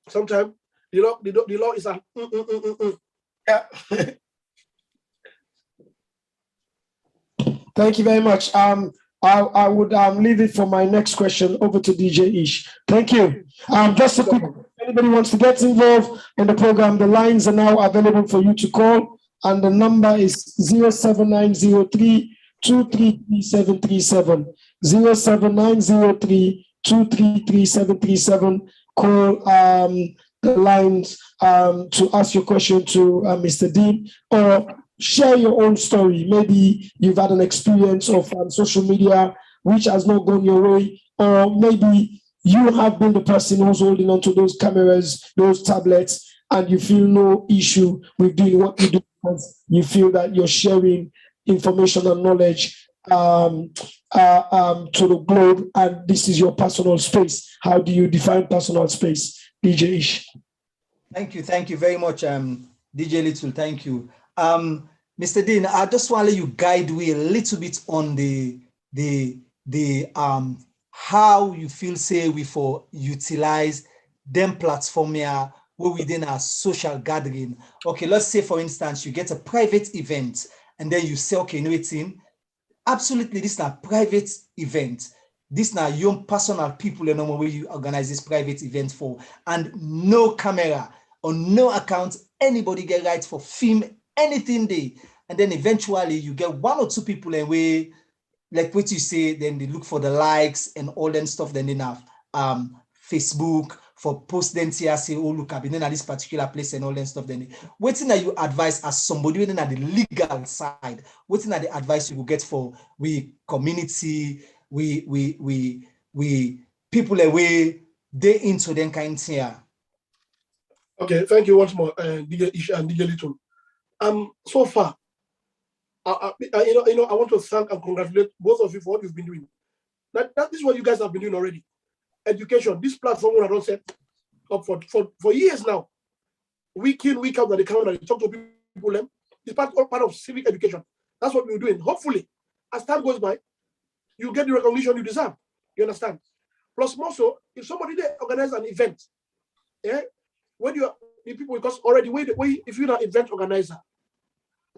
Sometimes the law is a Yeah. Thank you very much. I would leave it for my next question over to DJ Ish. Thank you. Just a quick, if anybody wants to get involved in the program, the lines are now available for you to call, and the number is 07903 233 07903 233 Call the lines to ask your question to Mr. Dean, or share your own story. Maybe you've had an experience of social media which has not gone your way, or maybe you have been the person who's holding onto those cameras, those tablets, and you feel no issue with doing what you do because you feel that you're sharing information and knowledge to the globe, and this is your personal space. How do you define personal space, DJ Ish? Thank you very much, DJ Little. Thank you. Mr. Dean, I just want to let you guide me a little bit on the how you feel say we for utilize them platform here where within our social gathering. Okay, let's say for instance you get a private event and then you say, okay, you know it's in absolutely this is a private event. This now young personal people, you know, where you organize this private event for, and no camera or no account, anybody get right for film anything there. And then eventually you get 1 or 2 people and we, like what you say, then they look for the likes and all that stuff. Then they have Facebook for post then here say, oh look, I've been at this particular place and all that stuff. Then waiting that you advise as somebody within at the legal side, waiting at the advice you will get for we community, we people away, they into them kind of thing. Okay, thank you once more, DJ Ish and DJ Little. So far, I want to thank and congratulate both of you for what you've been doing. That is what you guys have been doing already. Education, this platform I don't set up for years now. Week in, week out, that they come and talk to people. It's part of civic education. That's what we're doing. Hopefully, as time goes by, you get the recognition you deserve. You understand? Plus, more so, if somebody there organize an event, yeah, when you are the people, because already if you're an event organizer,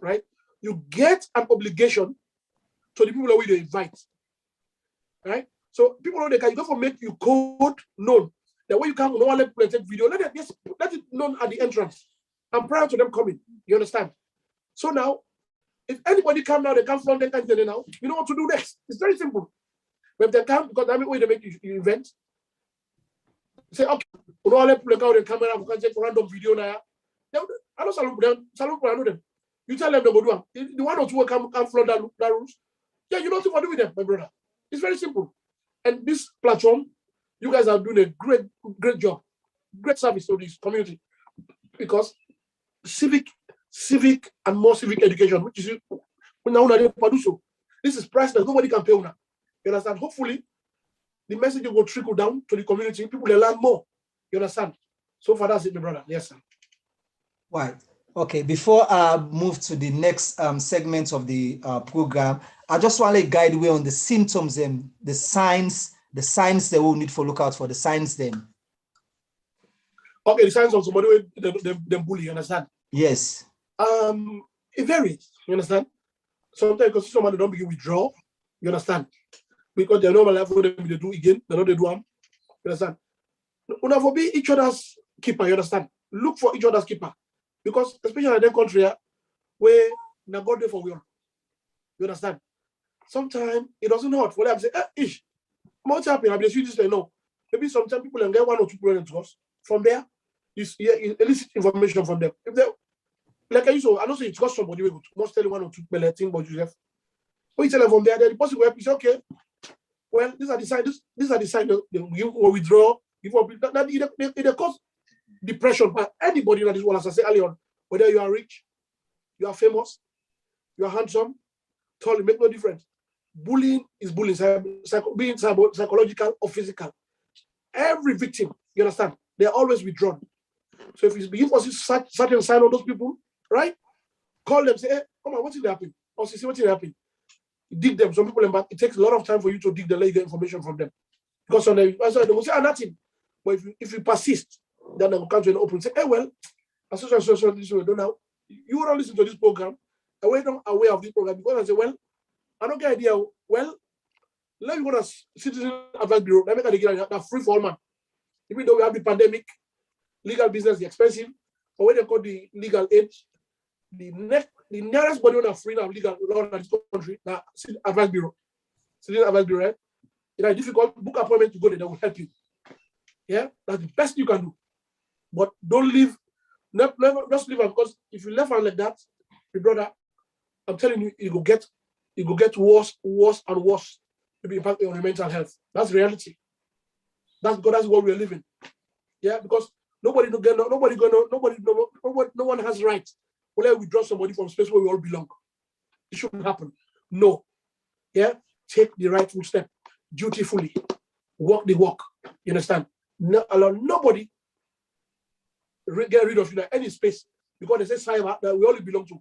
right, you get an obligation to the people that we invite, right? So people know they can, you go for make you code known that when you come, no one let people take video, let it known at the entrance. I'm prior to them coming. You understand? So now, if anybody come now, they come from them now, you know what to do next. It's very simple. But if they come, because that's the way they make you event. Say, okay, we don't let people come with the camera, we can take random video now. I don't salute them. You tell them they go do them. The one or two will come from that rules. Yeah, you know what to do with them, my brother. It's very simple. And this platform, you guys are doing a great job, great service to this community. Because civic and more civic education, which is now this is priceless. Nobody can pay now. You understand? Hopefully, the message will trickle down to the community. People will learn more. You understand? So far, that's it, my brother. Yes, sir. Right. Okay. Before I move to the next segment of the program, I just want to guide way on the symptoms and the signs that we'll need to look out for. The signs then. Okay, the signs of somebody them bully. You understand? Yes. It varies. You understand? Sometimes because somebody don't begin withdraw. You understand? Because they know my life, what they do again, they know they do them. You understand? We have to be each other's keeper, you understand? Look for each other's keeper. Because especially in that country where na God there for we all. You understand? Sometimes it doesn't hurt. For them say, ish, what's happening? I'm just this way. No. Maybe sometimes people can get 1 or 2 problems to us. From there, you elicit information from them. If they like I used to, I don't say it's got somebody we must tell you 1 or 2 things about yourself. When you tell them from there, then the person will help you say, okay. Well, these are the signs. These are the signs that you will withdraw. It cause depression. But anybody in this world, as I said earlier on, whether you are rich, you are famous, you are handsome, tall, it makes no difference. Bullying is bullying, being psychological or physical. Every victim, you understand, they are always withdrawn. So if you begin to see certain sign of those people, right? Call them, say, hey, come on, what's it happening? Or see what's it happening. Dig them. Some people, it takes a lot of time for you to dig the legal information from them. Because they will say, nothing. But if you persist, then they will come to an open and say, hey, well, this way, don't know. You will not listen to this program. I went on aware of this program because I say, well, I don't get idea. Well, let me go to Citizen Advice Bureau. Let me get a free for all man. Even though we have the pandemic, legal business is expensive. But when they call the legal aid, the nearest body on free now legal law in this country, now Advice Bureau. Citizen Advice Bureau, right? It's difficult. Book appointment to go there, they will help you. Yeah, that's the best you can do. But don't leave, never just leave, because if you left hand like that, my brother, I'm telling you, it will get worse and worse to be impacted on your mental health. That's reality. That's because that's what we're living. Yeah, because no one has right. Well, we withdraw somebody from space where we all belong. It shouldn't happen. No. Yeah, take the rightful step dutifully. Walk the walk. You understand? No, allow nobody get rid of you in any space because they say cyber that we all belong to.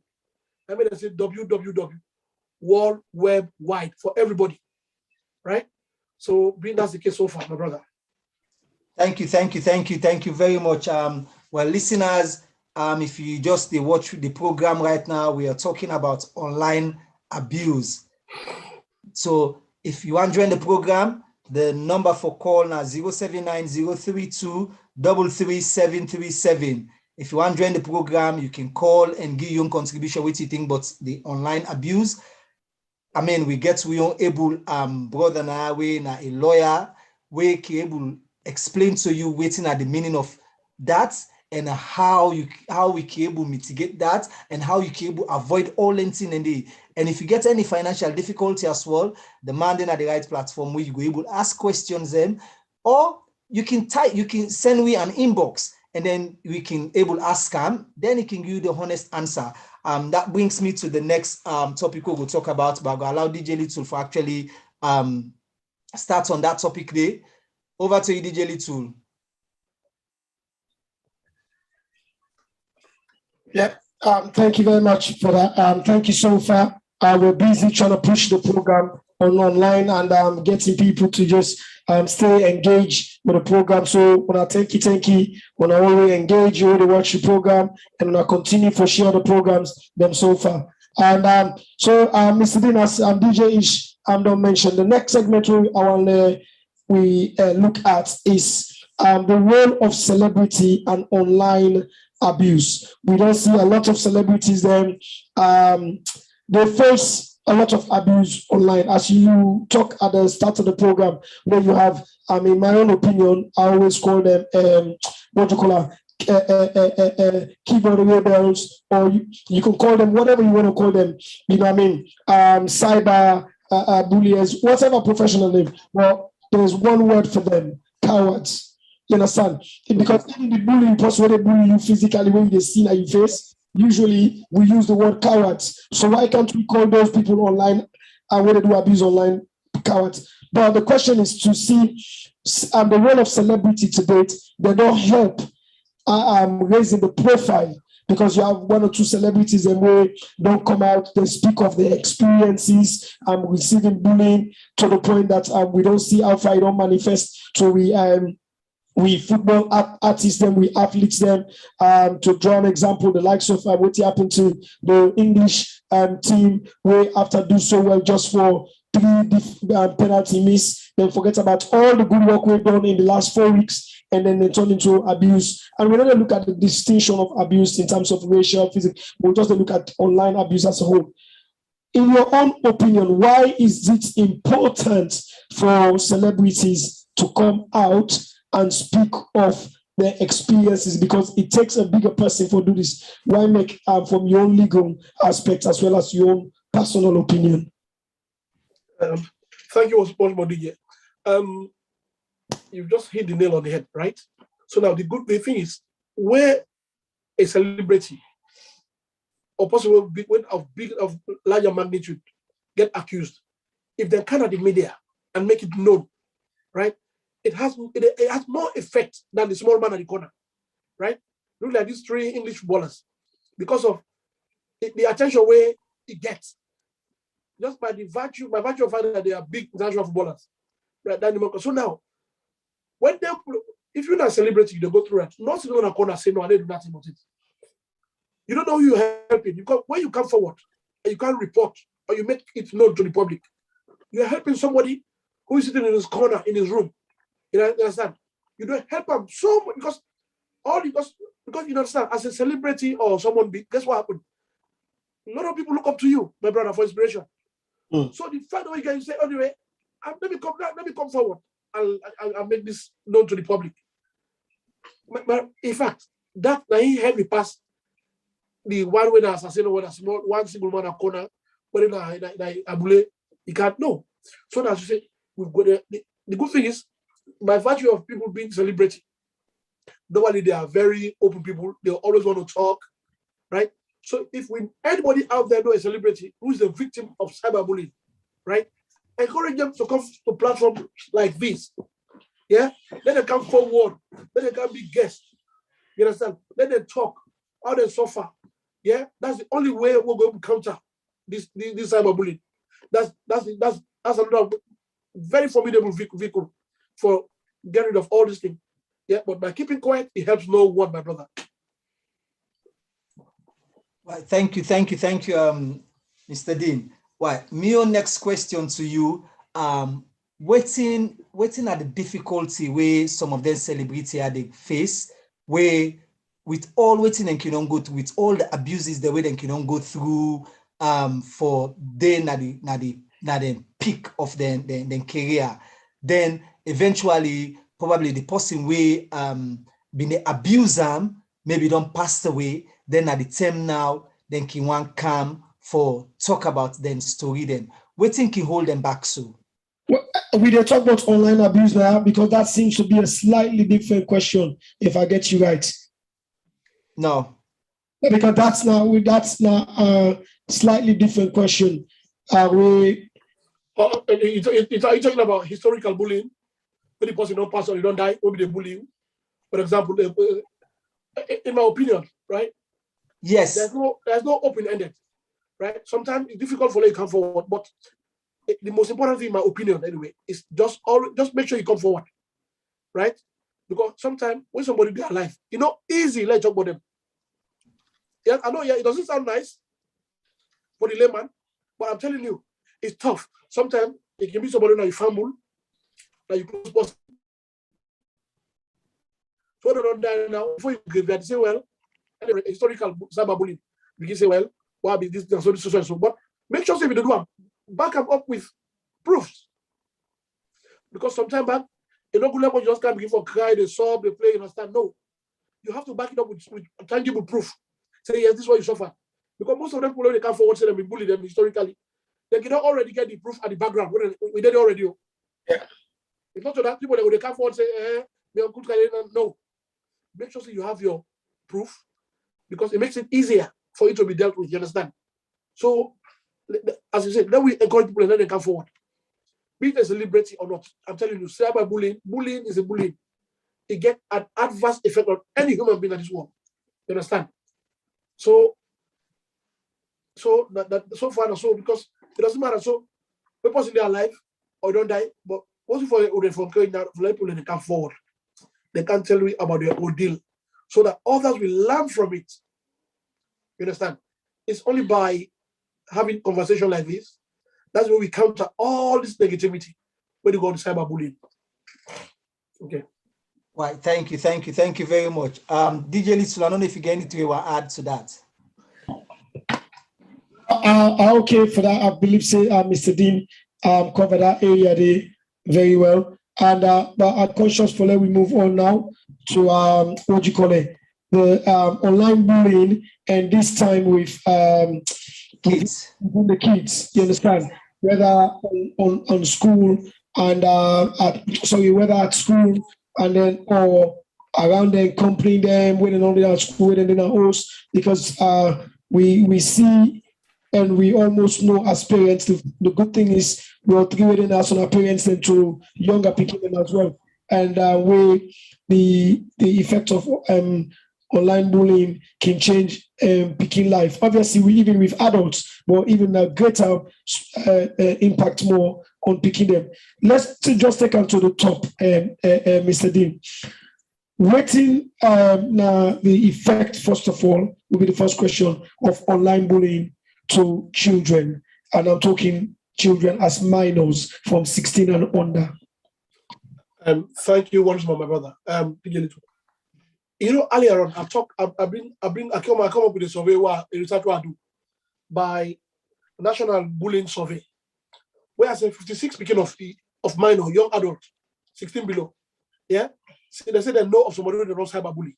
I mean, they say www, World Web Wide for everybody, right? So, that's the case so far, my brother. Thank you very much. Well, listeners, if you just watch the program right now, we are talking about online abuse. So, if you want to join the program, the number for call now 079-032-33737. If you want to join the program, you can call and give your contribution what you think about the online abuse. I mean, we get we are able brother now we na a lawyer we can able explain to you waiting at the meaning of that and how we can able mitigate that and how you can able avoid all anything in the. And if you get any financial difficulty as well, the man then at the right platform where you go able to ask questions them. or you can send me an inbox, and then we can able ask him, then he can give you the honest answer. That brings me to the next topic we'll talk about, but I'll allow DJ Little for actually start on that topic there. Over to you, DJ Little. Yeah, thank you very much for that. Thank you so far. We're busy trying to push the program online and getting people to just stay engaged with the program. So when I thank you, when I always engage, you already watch the program, and when I continue for share the programs them so far. And Mr. Dean, as DJ Ish don't mention, the next segment we look at is the role of celebrity and online abuse. We don't see a lot of celebrities then. They face a lot of abuse online. As you talk at the start of the program, where you have, in my own opinion, I always call them, keyboard rebels, or you can call them whatever you want to call them, you know what I mean, cyber bullies, whatever professional name. Well, there's one word for them: cowards. You understand? Because even the bullying process, where they bully you physically, when they see that you face, usually we use the word cowards. So why can't we call those people online and when they do abuse online cowards? But the question is to see the role of celebrity to date. They don't help raising the profile, because you have one or two celebrities and they don't come out, they speak of their experiences receiving bullying to the point that we don't see how far it don't manifest. So we football artists them, we athletes them. To draw an example, the likes of what happened to the English team, where after do so well just for 3 penalty miss, then forget about all the good work we've done in the last 4 weeks, and then they turn into abuse. And we don't look at the distinction of abuse in terms of racial, physical, we'll just look at online abuse as a whole. In your own opinion, why is it important for celebrities to come out and speak of their experiences? Because it takes a bigger person for do this. Why make from your own legal aspect as well as your own personal opinion? Thank you, DJ. You've just hit the nail on the head, right? So now the thing is, where a celebrity or possible of larger magnitude get accused, if they come at the media and make it known, right? It has more effect than the small man at the corner, right? Look like these 3 English footballers, because of the attention where it gets, just by virtue of the fact that they are big international footballers, right? So now, when if you're not a celebrity, they go through it. Not sitting on a corner say no, I didn't do nothing about it. You don't know who you're helping. When you come forward and you can't report or you make it known to the public, you're helping somebody who is sitting in his corner in his room. You understand? You don't help them so much because you understand, as a celebrity or someone big, guess what happened? A lot of people look up to you, my brother, for inspiration. So the fact that you can say, anyway, let me come forward. I'll make this known to the public. But in fact, that he helped me pass the one way the assassin with a small one single man a corner, but in Abule, he can't know. So as you say, we've got the good thing is, by virtue of people being celebrity, normally they are very open people. They always want to talk, right? So if anybody out there know a celebrity who is a victim of cyberbullying, right? Encourage them to come to platforms like this. Yeah? Let them come forward. Let them come be guests. You understand? Let them talk. How they suffer. Yeah? That's the only way we're going to counter this cyberbullying. That's another very formidable vehicle for getting rid of all these things. Yeah, but by keeping quiet, it helps no one, my brother. Well, thank you, Mr. Dean. Well, my next question to you, waiting at the difficulty where some of them celebrity they face, where with all waiting and cannot go through, with all the abuses the way they cannot go through for then the peak of their career, then eventually probably the person way been the abuser maybe don't pass away, then at the time now then can one come for talk about them story then. What think you hold them back so? Well, We did talk about online abuse now because that seems to be a slightly different question, if I get you right. No. Because that's now a slightly different question. Are you talking about historical bullying? When the person don't pass or you don't die, maybe they bully you. For example, in my opinion, right? Yes. There's no open-ended, right? Sometimes it's difficult for you to come forward, but the most important thing, in my opinion, anyway, is just make sure you come forward, right? Because sometimes when somebody be alive, easy, let's talk about them. Yeah, I know, it doesn't sound nice for the layman, but I'm telling you, it's tough. Sometimes it can be somebody that you fumble, that you close post. So they don't die now. Before you give that, say, well, historical cyberbullying. We can say, well, why be this and so. But make sure if you do back them up with proofs. Because sometimes back, you just can't begin for cry, they sob, they play, you understand? No. You have to back it up with tangible proof. Say, yes, this is what you suffer. Because most of them people, they come forward, say they've been bullied them historically. They can already get the proof at the background. We did it already. Yeah. It's not so that people, they come forward and say, no. Make sure you have your proof because it makes it easier for you to be dealt with, you understand? So, as you said, then we encourage people and then they come forward. Be it a celebrity or not, I'm telling you, bullying is a bullying. It gets an adverse effect on any human being in this world. You understand? So far, because it doesn't matter. So, the person they are alive or don't die, but also for encouraging people and they come forward. They can tell you about their ordeal so that others will learn from it. You understand? It's only by having conversation like this, that's where we counter all this negativity when you go to cyberbullying. Okay. Right. Thank you very much. DJ Little, I don't know if you get anything you want to add to that. Okay, for that, I believe Mr. Dean covered that area there very well. And but I'm conscious for let we move on now to the online bullying, and this time with kids. The kids, you understand? Whether on school and whether at school and then or around them, accompanying them, when they're at school, when they're at host, because we see. And we almost know as parents, the good thing is we're giving us on our parents and to younger people as well. And where the effect of online bullying can change picking life. Obviously, even with adults, but even a greater impact more on picking them. Let's just take on to the top, Mr. Dean. Rating now the effect, first of all, will be the first question of online bullying to children, and I'm talking children as minors from 16 and under. Thank you once more, my brother. Earlier on, I come up with a survey a research I do by National Bullying Survey, where I say 56 speaking of minor, young adult, 16 below. Yeah, so they say they know of somebody who knows cyberbullying.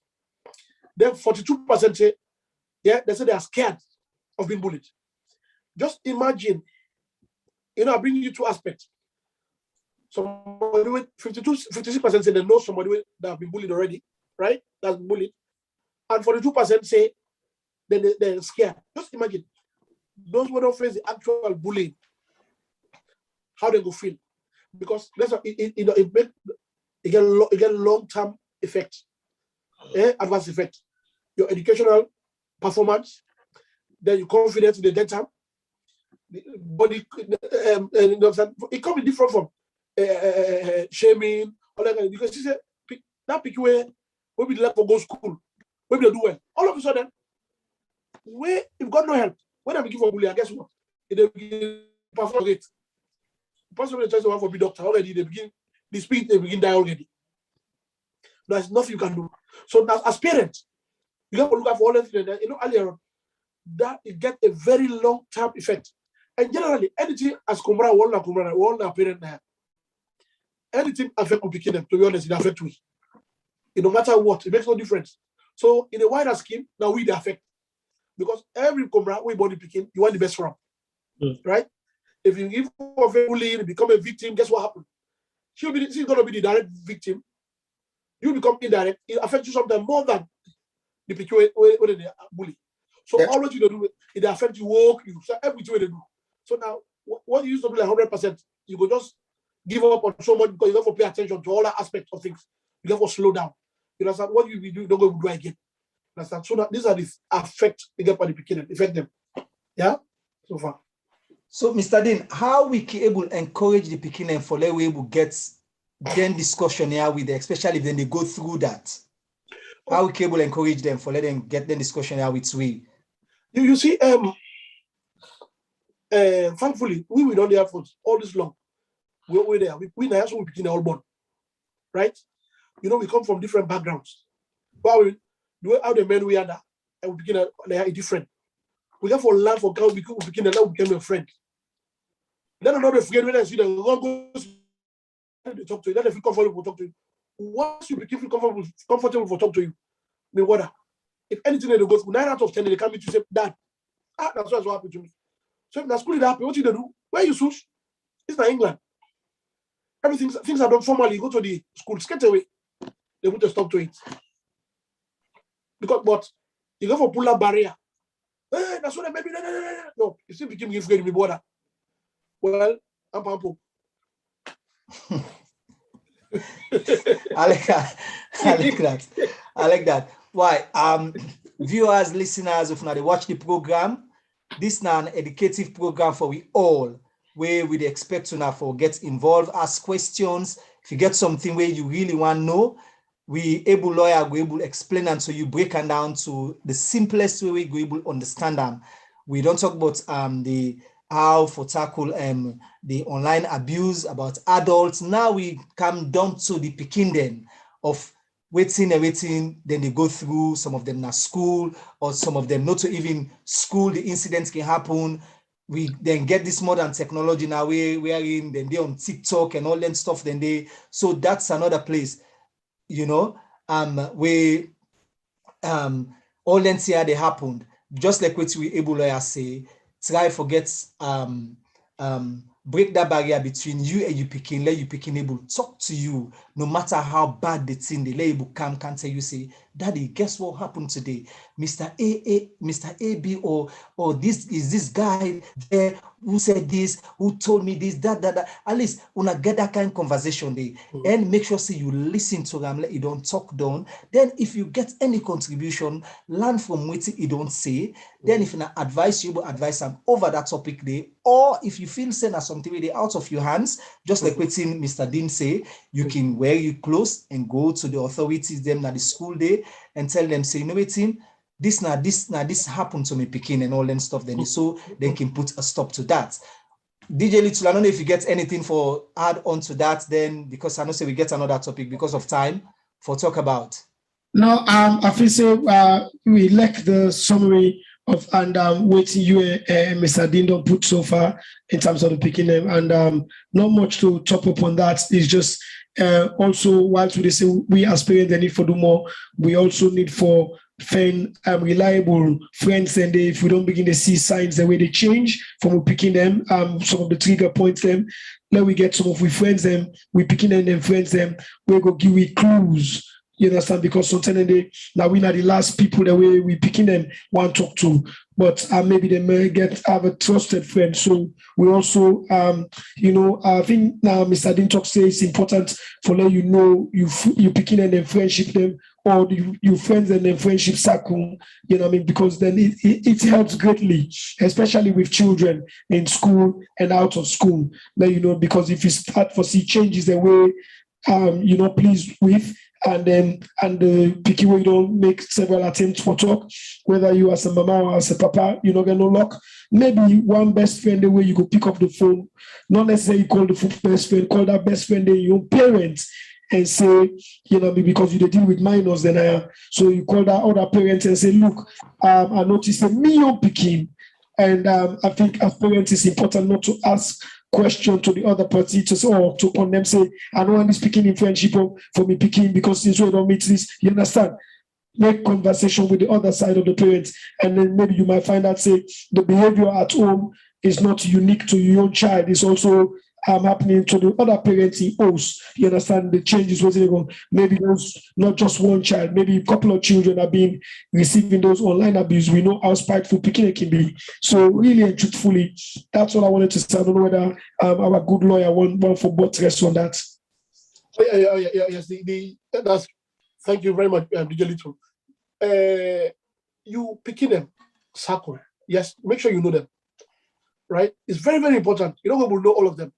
Then 42% say, yeah, they say they are scared of being bullied. Just imagine, I bring you two aspects. Somebody with 56% say they know somebody that have been bullied already, right? That's bullied. And 42% say they're scared. Just imagine, those who don't face the actual bullying, how they go feel. Because that's it get long-term effect, adverse effect. Your educational performance, then your confidence in the daytime, body, it can be different from shaming, all that. Because you say that pick where we be left for go school, maybe they do well. All of a sudden, where if God no help, when I begin for bullying, guess what? They begin perform it. Possibly the chance to have for be doctor already. They begin the speed. They begin die already. There's nothing you can do. So now, as parents, you have to look out for all the things that earlier on. That it get a very long-term effect. And generally, anything as Kumra, all parent now, anything affect complicated them, to be honest, it affect we. No matter what, it makes no difference. So in a wider scheme, now we the affect. Because every Kumra, we body picking, you want the best from. Right? If you give for bullying, become a victim, guess what happened? she's going to be the direct victim. You become indirect. It affects you sometimes more than the picture where they bully. So always you do it affects you, work, you everything they do. So now what you used to be like 100%, you go just give up on so much because you don't have to pay attention to all that aspects of things. You have to slow down. You understand? What you do, you don't go do again. Understand? So these are the affect they get by the beginning, affect them. Yeah? So far. So Mr. Dean, how we can able encourage the beginning for let we able get then discussion here with them, especially when they go through that. How we can able encourage them for let them get the discussion here with we. You see, thankfully, we were on the effort all this long. We're there. We now we begin all born, right? You know, we come from different backgrounds. But how the men we are now, and we begin they are different. We have to learn for how we begin and now we became a friend. Then another friend when I see them, they talk to you. Then they feel comfortable to talk to you. Once you become comfortable for talk to you, I mean, what? If anything they go through, 9 out of 10 they come to say, Dad, that's what happened to me. So if the school is happy, what you do? Where you switch? It's not England. Everything things are done formally. You go to the school, skate away. They put a stop to it. Because but you go for pull up barrier. Hey, that's what I made me. No, you still became give me border. Well, I'm Pampo. I like that. I like that. Why? Viewers, listeners, if now they watch the program, this is an educative program for we all, where we expect to now for get involved, ask questions. If you get something where you really want to know, we able lawyer go able explain and so you break them down to the simplest way we go able understand them. We don't talk about the how for tackle the online abuse about adults. Now we come down to the picking of waiting, then they go through, some of them na school, or some of them not to even school, the incidents can happen. We then get this modern technology now wherein then they on TikTok and all that stuff, so that's another place, you know, where all that here they happened, just like what we able lawyer say, try forget break that barrier between you and you picking, let you picking able talk to you, no matter how bad the thing, they label can tell you, say, Daddy, guess what happened today? Mr. AB, or this is this guy there who said this, who told me this, that. At least when I get that kind of conversation there, and make sure say you listen to them, let you don't talk down. Then if you get any contribution, learn from what you don't say. Then if you advise you advise them over that topic there, or if you feel send us something really out of your hands, just like what Mr. Dean say, you can wear your clothes and go to the authorities them at the school day and tell them, say, you know what, this happened to me picking and all that stuff, then so they can put a stop to that. DJ Little, I don't know if you get anything for add on to that then, because I know say we get another topic because of time for talk about. No, I feel say we like the summary of and what you and Mr. Dean don't put so far in terms of the picking them, and not much to top up on that. It's just also whilst we say we aspirate the need for do more, we also need for reliable friends, and if we don't begin to see signs the way they change from picking them, some of the trigger points them, then we get some of we friends them, we picking them and friends them, we go give we clues. You understand? Because sometimes now we are the last people that we picking them want to talk to, but maybe they may have a trusted friend. So we also, I think now Mr. Dean talk say it's important for let you know you picking them and friendship them, or you friends and then friendship circle. You know what I mean? Because then it helps greatly, especially with children in school and out of school. Let you know, because if you start to see changes the way pleased with. And the picky way you don't make several attempts for talk, whether you as a mama or as a papa, you don't get no luck. Maybe one best friend the way you go pick up the phone, not necessarily call the best friend, call that best friend your parents and say, because you deal with minors than I am. So you call that other parents and say, look, I noticed that me you're picking. And I think as parents it's important not to ask question to the other party to say, or to condemn, say, I don't want this picking in friendship for me picking because since we don't meet this, you understand? Make conversation with the other side of the parents, and then maybe you might find out, say, the behavior at home is not unique to your own child. It's also happening to the other parents in house. You understand the changes what's going on. Maybe those not just one child, maybe a couple of children are being receiving those online abuse. We know how spiteful Pekin can be. So really and truthfully, that's what I wanted to say. I don't know whether our good lawyer want for both rest on that. Yes. That's thank you very much, DJ Little. You picking them, circle. Yes, make sure you know them. Right? It's very, very important. You don't will know all of them.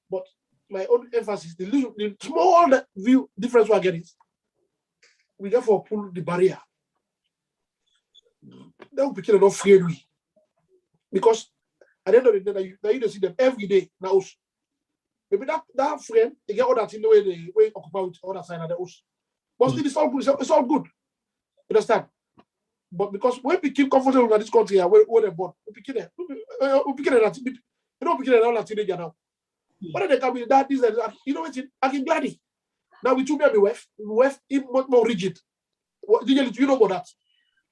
But my own emphasis, the small view difference we are getting, we therefore pull the barrier. Then we become not afraid we. Because at the end of the day, you don't see them every day now. Maybe that friend, they get all that in the way they occupy with other side of the house. But still, it's all good. It's all good. You understand? But because when we keep comfortable in this country, where they're born, we begin it. You know, begin it all teenager now. But they can be that this and that. You know what? I can gladly. Now we took me and my wife even much more rigid. You know about that?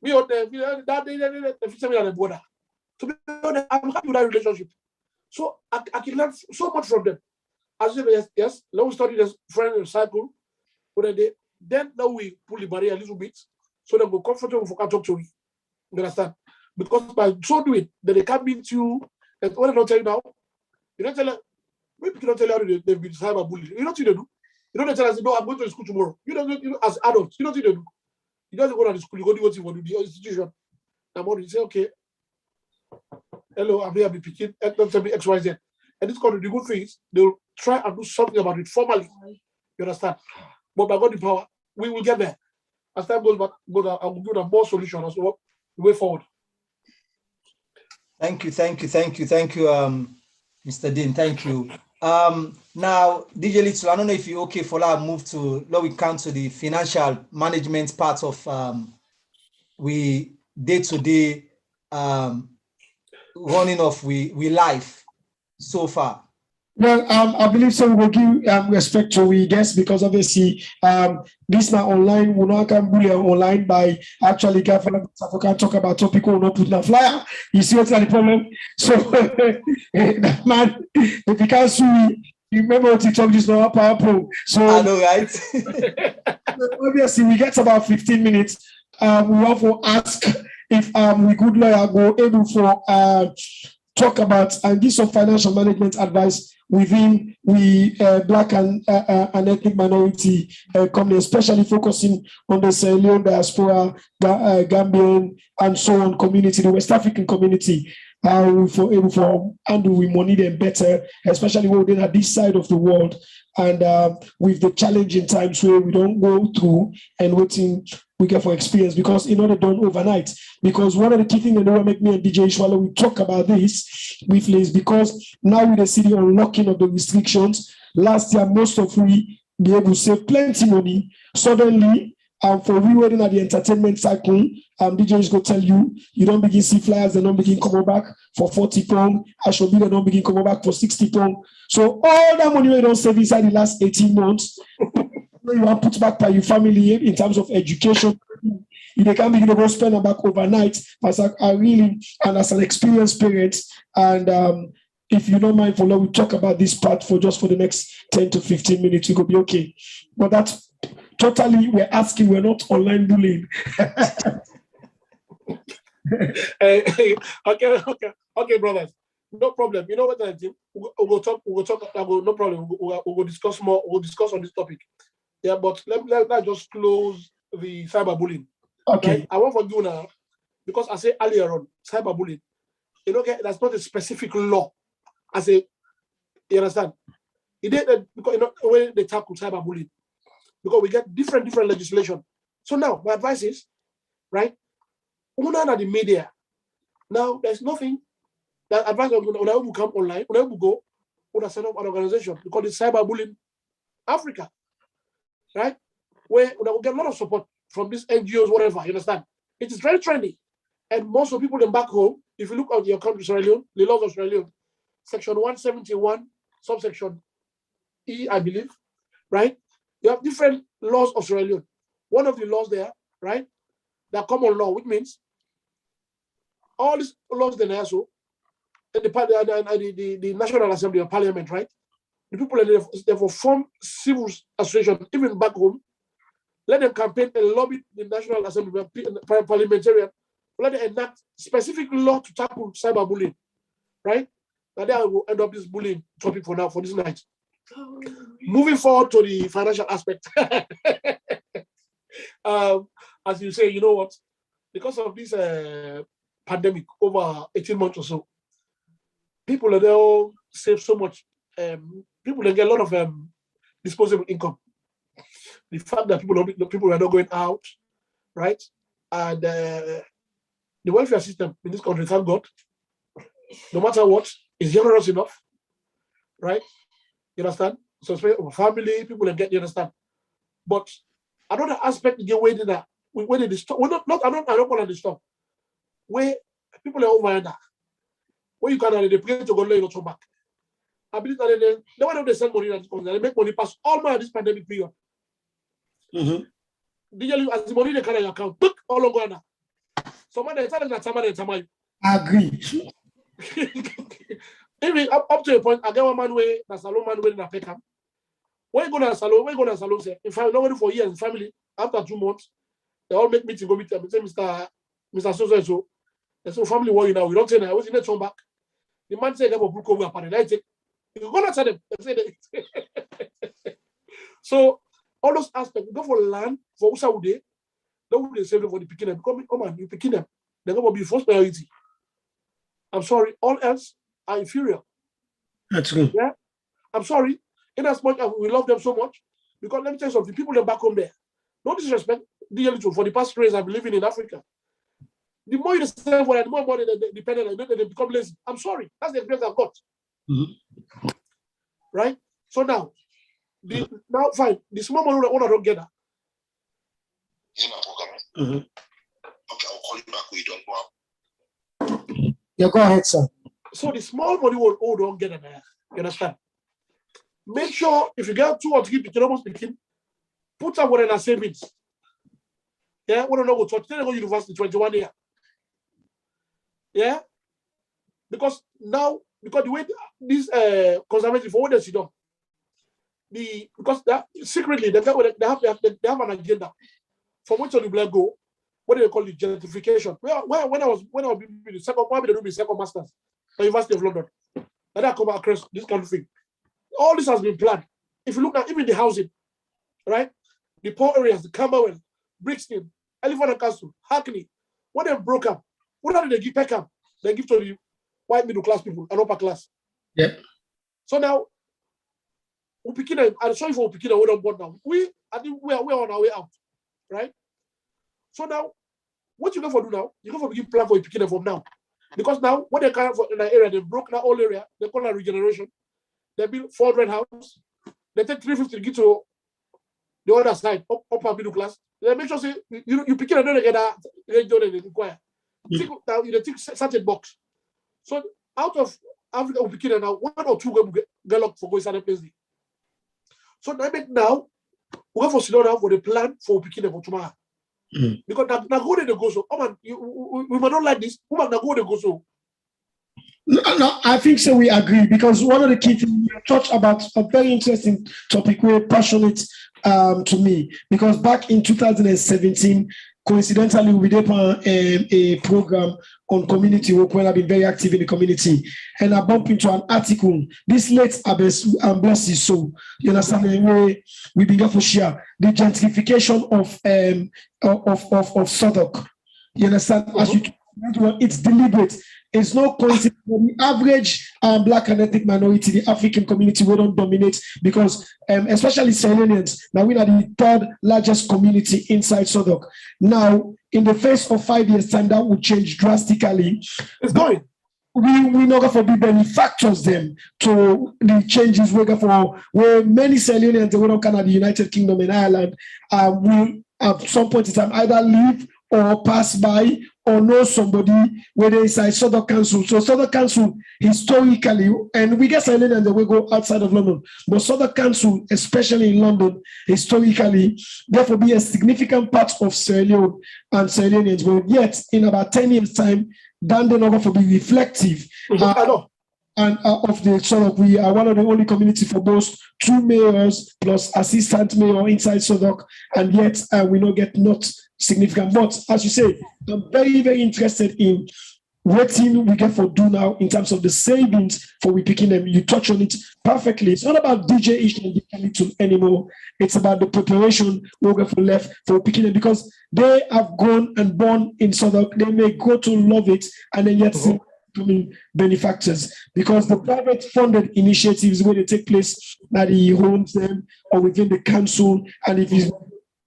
We on that day the fishermen on the border. To be honest, I'm happy with that relationship. So I can learn so much from them. As you say, yes, now we study this friend and cycle. But then now we pull the barrier a little bit. So they go comfortable for talk to you. You understand? Because by so doing, then they can't meet you. And what I don't tell you now, you don't tell them, maybe you don't tell you they've been cyberbullied. You know what you do? You don't tell us, no, I'm going to the school tomorrow. You know, as adults, you know what you do? You don't go to the school, you go do what you want to do, the institution. I'm going to say, okay, hello, I'm here, I'll be picking, don't tell me X, Y, Z. And this kind of the good things, they'll try and do something about it formally. You understand? But by God the power, we will get there. As time goes back, I will give them more solutions as well the way forward. Thank you, Mr. Dean. Thank you. Now, DJ Little, I don't know if you're okay for that move to, now we come to the financial management part of we day-to-day running of we life so far. Well, I believe so. We will give respect to we guests because obviously this now online will not come be online by actually can talk about topic or not put in a flyer. You see what's the problem? So man, if you can't sue, you remember what you talked is not powerful. So I know, right? Obviously we get about 15 minutes. We want to ask if we good lawyer go able for talk about and give some financial management advice within we Black and ethnic minority community, especially focusing on the Sierra Leone diaspora, Gambian, and so on community, the West African community. For able for handle we money them better, especially when we're at this side of the world, and with the challenging times where we don't go through and waiting we get for experience because in order done overnight. Because one of the key things that will make me and DJ Ishwala we talk about this briefly is because now with the city unlocking of the restrictions, last year most of we be able to save plenty money. Suddenly, for rewarding at the entertainment cycle, DJ is going to tell you, you don't begin see flyers, they don't begin coming back for 40 pounds. Ashobi, they don't begin coming back for 60 pounds. So all that money you don't save inside the last 18 months, you want to put back by your family in terms of education. They can't begin to go spend them back overnight. As I really, and as an experienced parent, and if you don't mind, we talk about this part for the next 10 to 15 minutes, we could be okay. But that's totally, we're asking, we're not online bullying. Okay, brothers. No problem. You know what I think? We'll talk, no problem. We'll discuss more, we'll discuss on this topic. Yeah, but let just close the cyberbullying. Okay. Right? I want for you now, because I said earlier on, cyberbullying, that's not a specific law. You understand? It did because when they tackle cyberbullying, because we get different legislation. So now my advice is, right? Una the media. Now there's nothing that advice when we come online, when we go, we set up an organization because it's cyberbullying Africa, right? Where we get a lot of support from these NGOs, whatever. You understand? It is very trendy, and most of people them back home. If you look at your country, Sierra Leone, the laws of Sierra Leone, Section 171, subsection E, I believe, right? You have different laws of Sierra Leone. One of the laws there, right? The common law, which means all these laws then also, the National Assembly or Parliament, right? The people therefore form civil association, even back home. Let them campaign and lobby the National Assembly parliamentarian. Let them enact specific law to tackle cyberbullying, right? And then I will end up this bullying topic for now, for this night. Moving forward to the financial aspect. As you say, you know what? Because of this pandemic over 18 months or so, people they all save so much. People they get a lot of disposable income. The fact that people are not going out, right? And the welfare system in this country, thank God, no matter what, is generous enough, right? You understand? So family, people will get, you understand. But another aspect you get waiting that when they stop, I don't call it the stop. Where people are over there, where you can they pay to go lay your back. I believe that they want to send money that they make money pass all my this pandemic period. As the money they carry your account, book all over now. Someone they tell them that someone I agree. Even up to a point, I get one man way, that's a salon man way in a peckham. When you go to a salon, say, if I'm not for years, family, after 2 months, they all make meeting, go meet them, say, Mr. So. And so family worry now, we don't say that, I was in the back. The man said, I will book over a I take, you go to tell them. So, all those aspects, we go for land, for Usaude, they will save them for the picking. Come on, you picking them. They're going to be first priority. I'm sorry, all else are inferior. That's good. Yeah, I'm sorry. In as much as we love them so much, because let me tell you something, people are back home there. No disrespect, for the past 3 years I've been living in Africa. The more you save for that, the more money they depend on, they become lazy. I'm sorry, that's the experience I've got. Right? So now, now fine, the small money I don't get that. Okay, I'll call you back when you don't go out. Yeah, go ahead, sir. So the small money will don't get it there. You understand? Make sure if you get 2 or 3 you can almost begin, put some in a savings. Yeah, we don't know what to go university 21 years. Yeah, because now the way these conservative for what they see done, because that secretly they have an agenda from which on the black go. What do they call it? Gentrification. When I was the second, why did I do the second masters at the University of London? And I come across this kind of thing. All this has been planned. If you look at even the housing, right? The poor areas, the Camberwell, Brixton, Elephant and Castle, Hackney, when they broke up, what did they give Peckham? They give to the white middle class people and upper class. Yeah. So now, I'm sorry for Upikina, we don't board now. I think we're on our way out, right? So now, what you go for do now? You go for begin plan for Upikina from now. Because now, what they can for in the area, they broke that whole area, they call that regeneration. They build 400 houses. They take 350 to get to the other side, upper middle class. They make sure say you pick it and don't get that they require. Now you take certain box. So out of Africa, we pick it now 1 or 2 go get locked for going certain place. So now we go for sit down for the plan for picking for tomorrow. Because now go they go so. Oh man, we might not like this. Who might not go they go so. No, I think so. We agree because one of the key things you touched about a very interesting topic, very passionate to me. Because back in 2017, coincidentally, we did a program on community work when I've been very active in the community, and I bumped into an article. This late Abesu and Blessy, so you understand the way we began to share the gentrification of Southwark. You understand? As you it's deliberate. It's no coincidence. The average Black and ethnic minority, the African community, we don't dominate because, especially Sierra Leoneans, now we are the 3rd largest community inside Southwark. Now, in the face of 5 years' time, that will change drastically. It's going. We not going to be benefactors them to the changes we're going for where many Sierra Leoneans, they will not come at the United Kingdom and Ireland, will at some point in time either leave or pass by or know somebody whether inside Southern Council. So Southern Council historically, and we get Sierra Leone and we go outside of London, but Southern Council, especially in London, historically, therefore be a significant part of Sierra Leone and Sierra Leoneans. But yet, in about 10 years' time, then they're not going to be reflective. I know. and of the Southwark, we are one of the only community for both 2 mayors plus assistant mayor inside Southwark, and yet we don't get not significant. But as you say, I'm very, very interested in what team we get for do now in terms of the savings for we picking them. You touch on it perfectly. It's not about DJ Ish and DJ anymore. It's about the preparation we'll get for left for picking them, because they have grown and born in Southwark. They may go to love it and then yet still becoming benefactors, because the private funded initiatives where they take place that he owns them or within the council, and if he's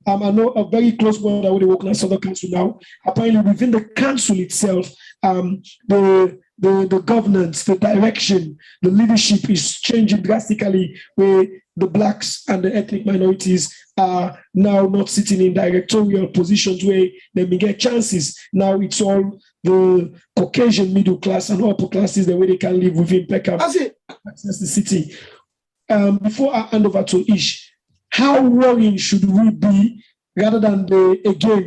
I know a very close one that we work in Southern Council now. Apparently, within the council itself, the governance, the direction, the leadership is changing drastically, where the blacks and the ethnic minorities are now not sitting in directorial positions where they may get chances. Now it's all the Caucasian middle class and upper classes, the way they can live within Peckham, access the city. Before I hand over to Ish, how worrying should we be, rather than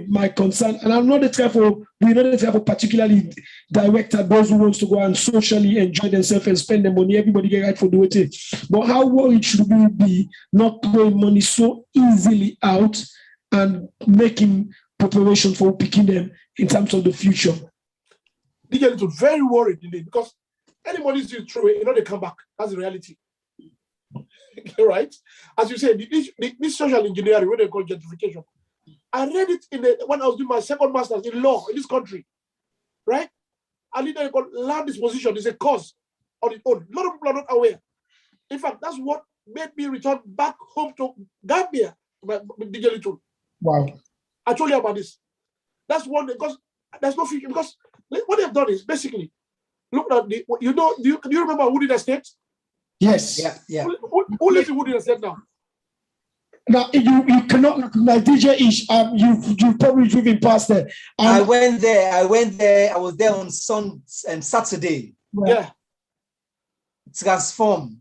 my concern, and I'm not the type of particularly direct at those who wants to go and socially enjoy themselves and spend their money, everybody get right for doing it. But how worried should we be not throwing money so easily out and making preparation for picking them in terms of the future? They get into very worried indeed, because any money you throw it, they come back. That's the reality. Right? As you said, this social engineering, what they call gentrification. I read it when I was doing my second master's in law in this country. Right? I did they call land disposition is a cause on its own. A lot of people are not aware. In fact, that's what made me return back home to Gambia with DJ Little. Wow. I told you about this. That's one, because there's no future. Because what they've done is basically look at do you remember Wooded Estate? Yes. Yeah. Who lives in Wooded Estate now? Now you cannot, like DJ Ish, you've probably driven past there. I went there. I was there on Saturday. Yeah. Transformed.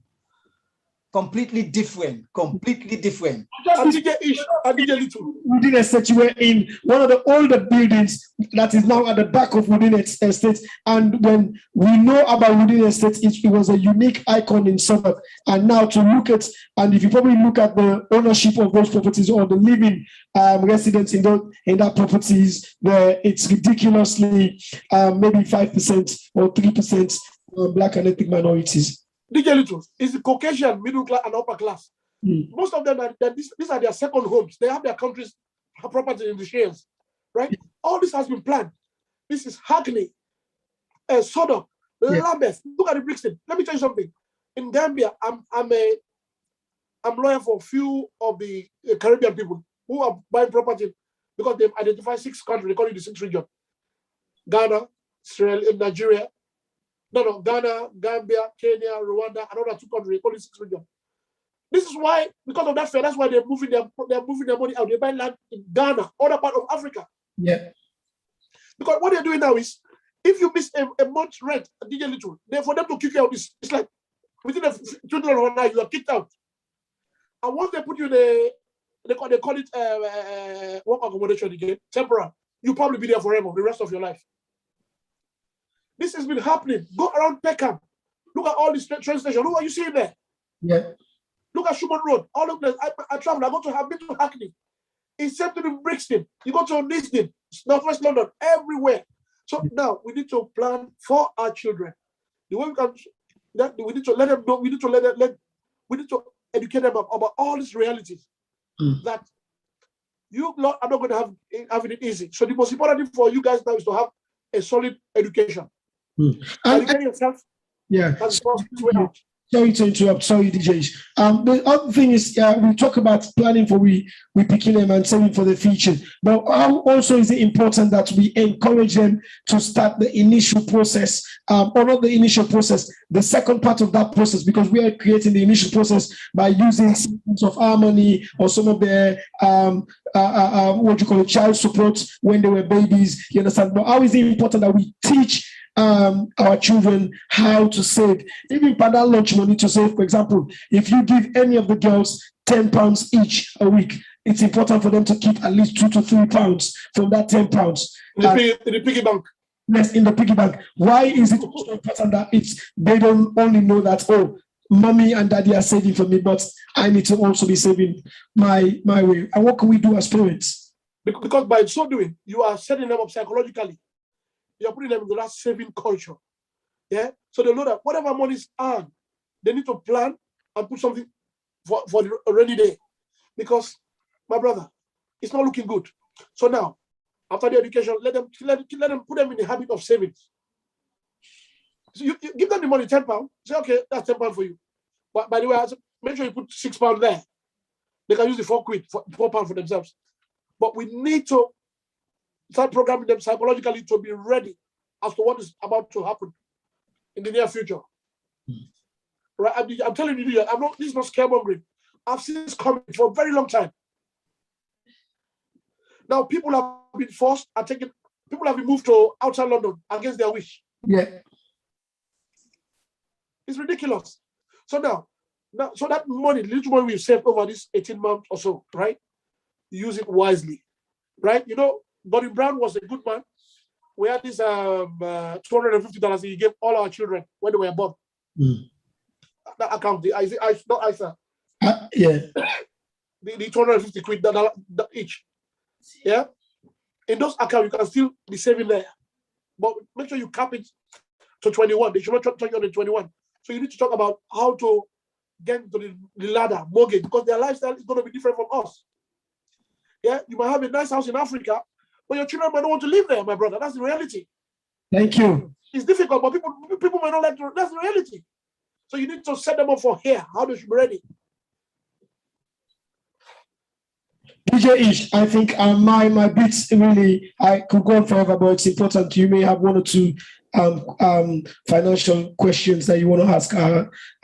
Completely different. Just DJ Ish and DJ Little. Wooded Estate, you were in one of the older buildings that is now at the back of Wooded Estate. And when we know about Wooded Estate, it was a unique icon in Southwark. And now to look at, and if you probably look at the ownership of those properties or the living residents in that properties, where it's ridiculously maybe 5% or 3% black and ethnic minorities. DJ Little is the Caucasian middle class and upper class. Most of them these are their second homes. They have their country's property in the shares, right? All this has been planned. This is Hackney, Southwark, Lambeth. Look at the Brixton. Let me tell you something. In Gambia, I'm lawyer for a few of the Caribbean people who are buying property because they've identified 6 countries. They call it the 6th region: Ghana, Nigeria. No, Ghana, Gambia, Kenya, Rwanda, another 2 countries. They call it 6th region. This is why, because of that fair, that's why they're moving their money out. They buy land in Ghana, other part of Africa. Yeah. Because what they're doing now is, if you miss a month's rent, DJ Little, for them to kick you out, it's like within a 2 night you are kicked out. And once they put you in they call it work accommodation again, temporary, you'll probably be there forever, the rest of your life. This has been happening. Go around Peckham. Look at all these train stations. Look what you see there. Yeah. Look at Schumann Road. All of this. I travel. I've been to Hackney. It's set to the Brixton. You go to Nisden, Northwest London, everywhere. So now we need to plan for our children. The way we can, we need to let them know. We need to educate them about all these realities. That you lot are not going to have it easy. So the most important thing for you guys now is to have a solid education. Educate yourself. Yeah. That's the first way out. Sorry to interrupt. Sorry, DJs. The other thing is, we talk about planning for we picking them and saving for the future. But how also is it important that we encourage them to start the initial process, or not the initial process, the second part of that process, because we are creating the initial process by using some of our money or some of their what you call it, child support when they were babies. You understand? But how is it important that we teach our children how to save, even by that lunch money to save? For example, if you give any of the girls £10 each a week, it's important for them to keep at least £2 to £3 from that £10. In the piggy bank. Yes, in the piggy bank. Why is it so important that they don't only know that, oh, mommy and daddy are saving for me, but I need to also be saving my way? And what can we do as parents? Because by so doing, you are setting them up psychologically. You are putting them into that saving culture. Yeah. So they know that whatever money is earned, they need to plan and put something for the rainy day. Because, my brother, it's not looking good. So now, after the education, let them put them in the habit of savings. So you give them the money, £10. Say, okay, that's £10 for you. But by the way, make sure you put £6 there. They can use the £4 for themselves. But we need to start programming them psychologically to be ready as to what is about to happen in the near future. Right? I'm telling you, this is not scaremongering. I've seen this coming for a very long time. Now people have been forced and people have been moved to outside London against their wish. Yeah. It's ridiculous. So now, so that money, little money we've saved over this 18 months or so, right? Use it wisely, right? You know, Gordon Brown was a good man. We had this $250 he gave all our children when they were born. That account, not ISA. Yeah. The 250 quid each. Yeah. In those accounts, you can still be saving there. But make sure you cap it to 21. They should not touch on the 21. So you need to talk about how to get to the ladder, mortgage, because their lifestyle is going to be different from us. Yeah, you might have a nice house in Africa, but your children might not want to live there, my brother. That's the reality. Thank you. It's difficult, but people might not like to. That's the reality. So you need to set them up for here, how they should be ready. DJ Ish, I think my bits really, I could go on forever, but it's important. You may have one or two financial questions that you want to ask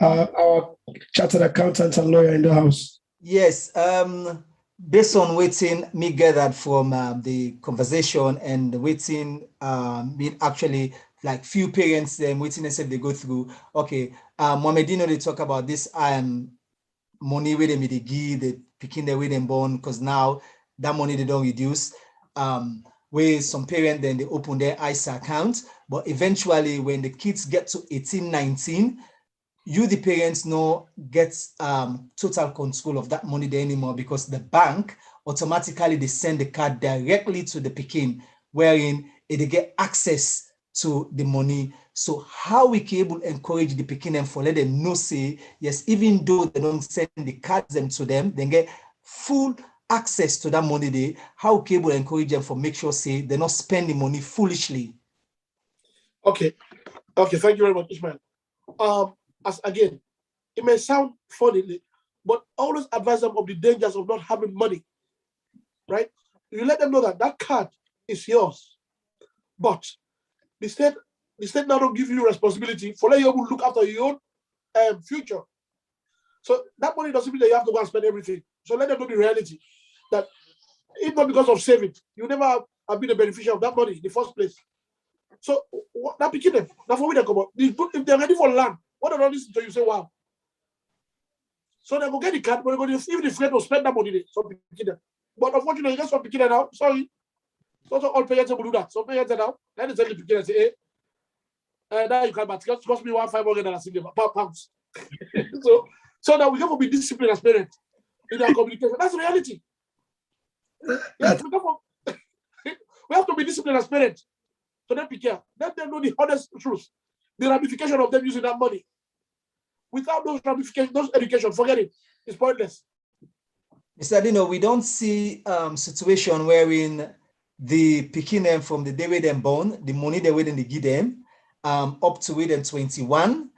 our chartered accountant and lawyer in the house. Yes, based on waiting me gathered from the conversation and waiting being actually like few parents them waiting and said they go through. Okay, Mohamed Deen, they talk about this money where they give the picking the way they born, because now that money they don't reduce. Where some parents then they open their ISA account, but eventually when the kids get to 18, 19, you the parents no get total control of that money there anymore, because the bank automatically they send the card directly to the pikin, wherein they get access to the money. So how we can able encourage the pikin and for let them know say yes, even though they don't send the cards them to them, they get full access to that money there. How we can able encourage them for make sure say they're not spending money foolishly. Okay, thank you very much, Ishmael. As again, it may sound funny, but always advise them of the dangers of not having money, right? You let them know that that card is yours, but the state now don't give you responsibility for letting you look after your own future. So that money doesn't mean that you have to go and spend everything. So let them know the reality that if not because of saving, you never have been a beneficiary of that money in the first place. So that picking them, that's what we come up. If they're ready for land, what they don't listen to you say, wow. So they go get the card, but they're going to even if they don't spend that money there. So picking them. But unfortunately, you just want picking them now. Sorry. So all parents will do that. So parents are now, let them tell the picking and say, hey, now you can, but it cost me $1,500 pounds. So now we have to be disciplined as parents in our communication. That's the reality. Yes, we have to be disciplined as parents. So then be careful. Let them know the honest truth. The ramification of them using that money. Without those ramifications, those education, forget it. It's pointless. Mr. Dino, we don't see situation wherein the picking them from the day where they're born, the money they wait and they give them, up to wait and 21.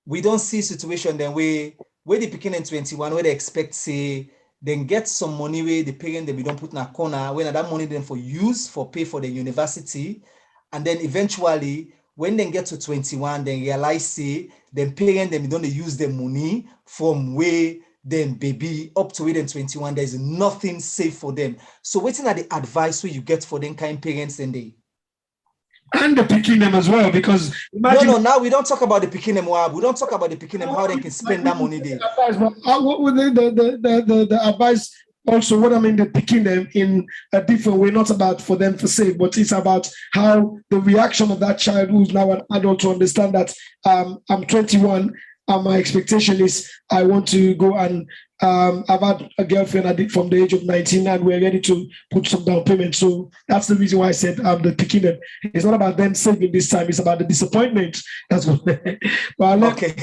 We don't see situation then where the picking in 21, where they expect say then get some money where the parent they don't put in a corner, when that money then for use for pay for the university, and then eventually when they get to 21, then realize say then parent them don't use the money from where then baby up to within 21, there's nothing safe for them. So waiting at the advice where you get for them kind parents and they and the picking them as well, because imagine no, now we don't talk about the picking them. We don't talk about the picking them, how they can spend that money there. What would the advice also what I mean, they're picking them in a different way, not about for them to save, but it's about how the reaction of that child who's now an adult to understand that I'm 21 and my expectation is I want to go and I've had a girlfriend from the age of 19 and we're ready to put some down payment. So that's the reason why I said the picking them. It's not about them saving this time, it's about the disappointment. That's what. Okay.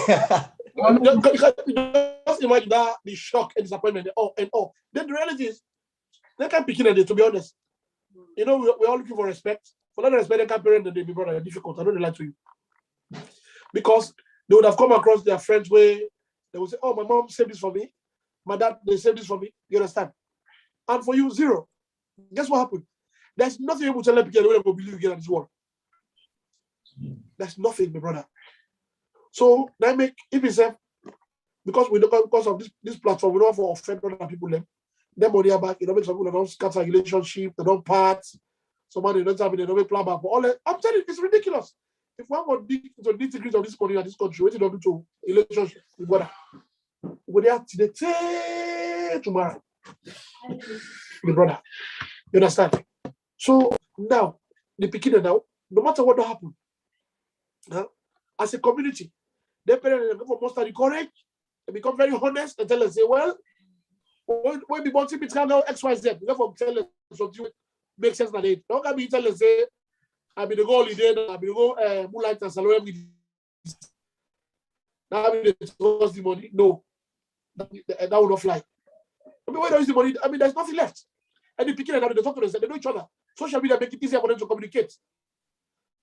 Just imagine that the shock and disappointment and all. Then the reality is they can't pick it, to be honest. You know, we're all looking for respect. For that respect, they can't parent the baby brother difficult. I don't lie to you. Because they would have come across their friends where they would say, oh, my mom saved this for me. My dad, they saved this for me. You understand? And for you, zero. Guess what happened? There's nothing able to tell them again when they go believe again in this world. There's nothing, my brother. So that make if it's because of this platform, we don't want to offend other people. Them money are back. You know, make some people don't scatter relationship, they don't part. Somebody don't have it, they don't make plan back. But all that, I'm telling you, it's ridiculous. If one got into nitty-gritty of this money in this country, what do you do to relationship with brother? We're there today, tomorrow. The brother. You understand? So now, the beginning now, no matter what will happen, as a community, their parents go for most of the courage, they become very honest and tell us, say, well, when we want to be telling XYZ, we go for tell us something makes sense that it. Don't get me tell us, say, I mean, the goal is there, I mean, the go moonlight and salon with now, I mean, the money. No, that would not fly. I mean, where there is the money, I mean, there's nothing left. And the picking and they talk to themselves, they know each other. Social media make it easier for them to communicate.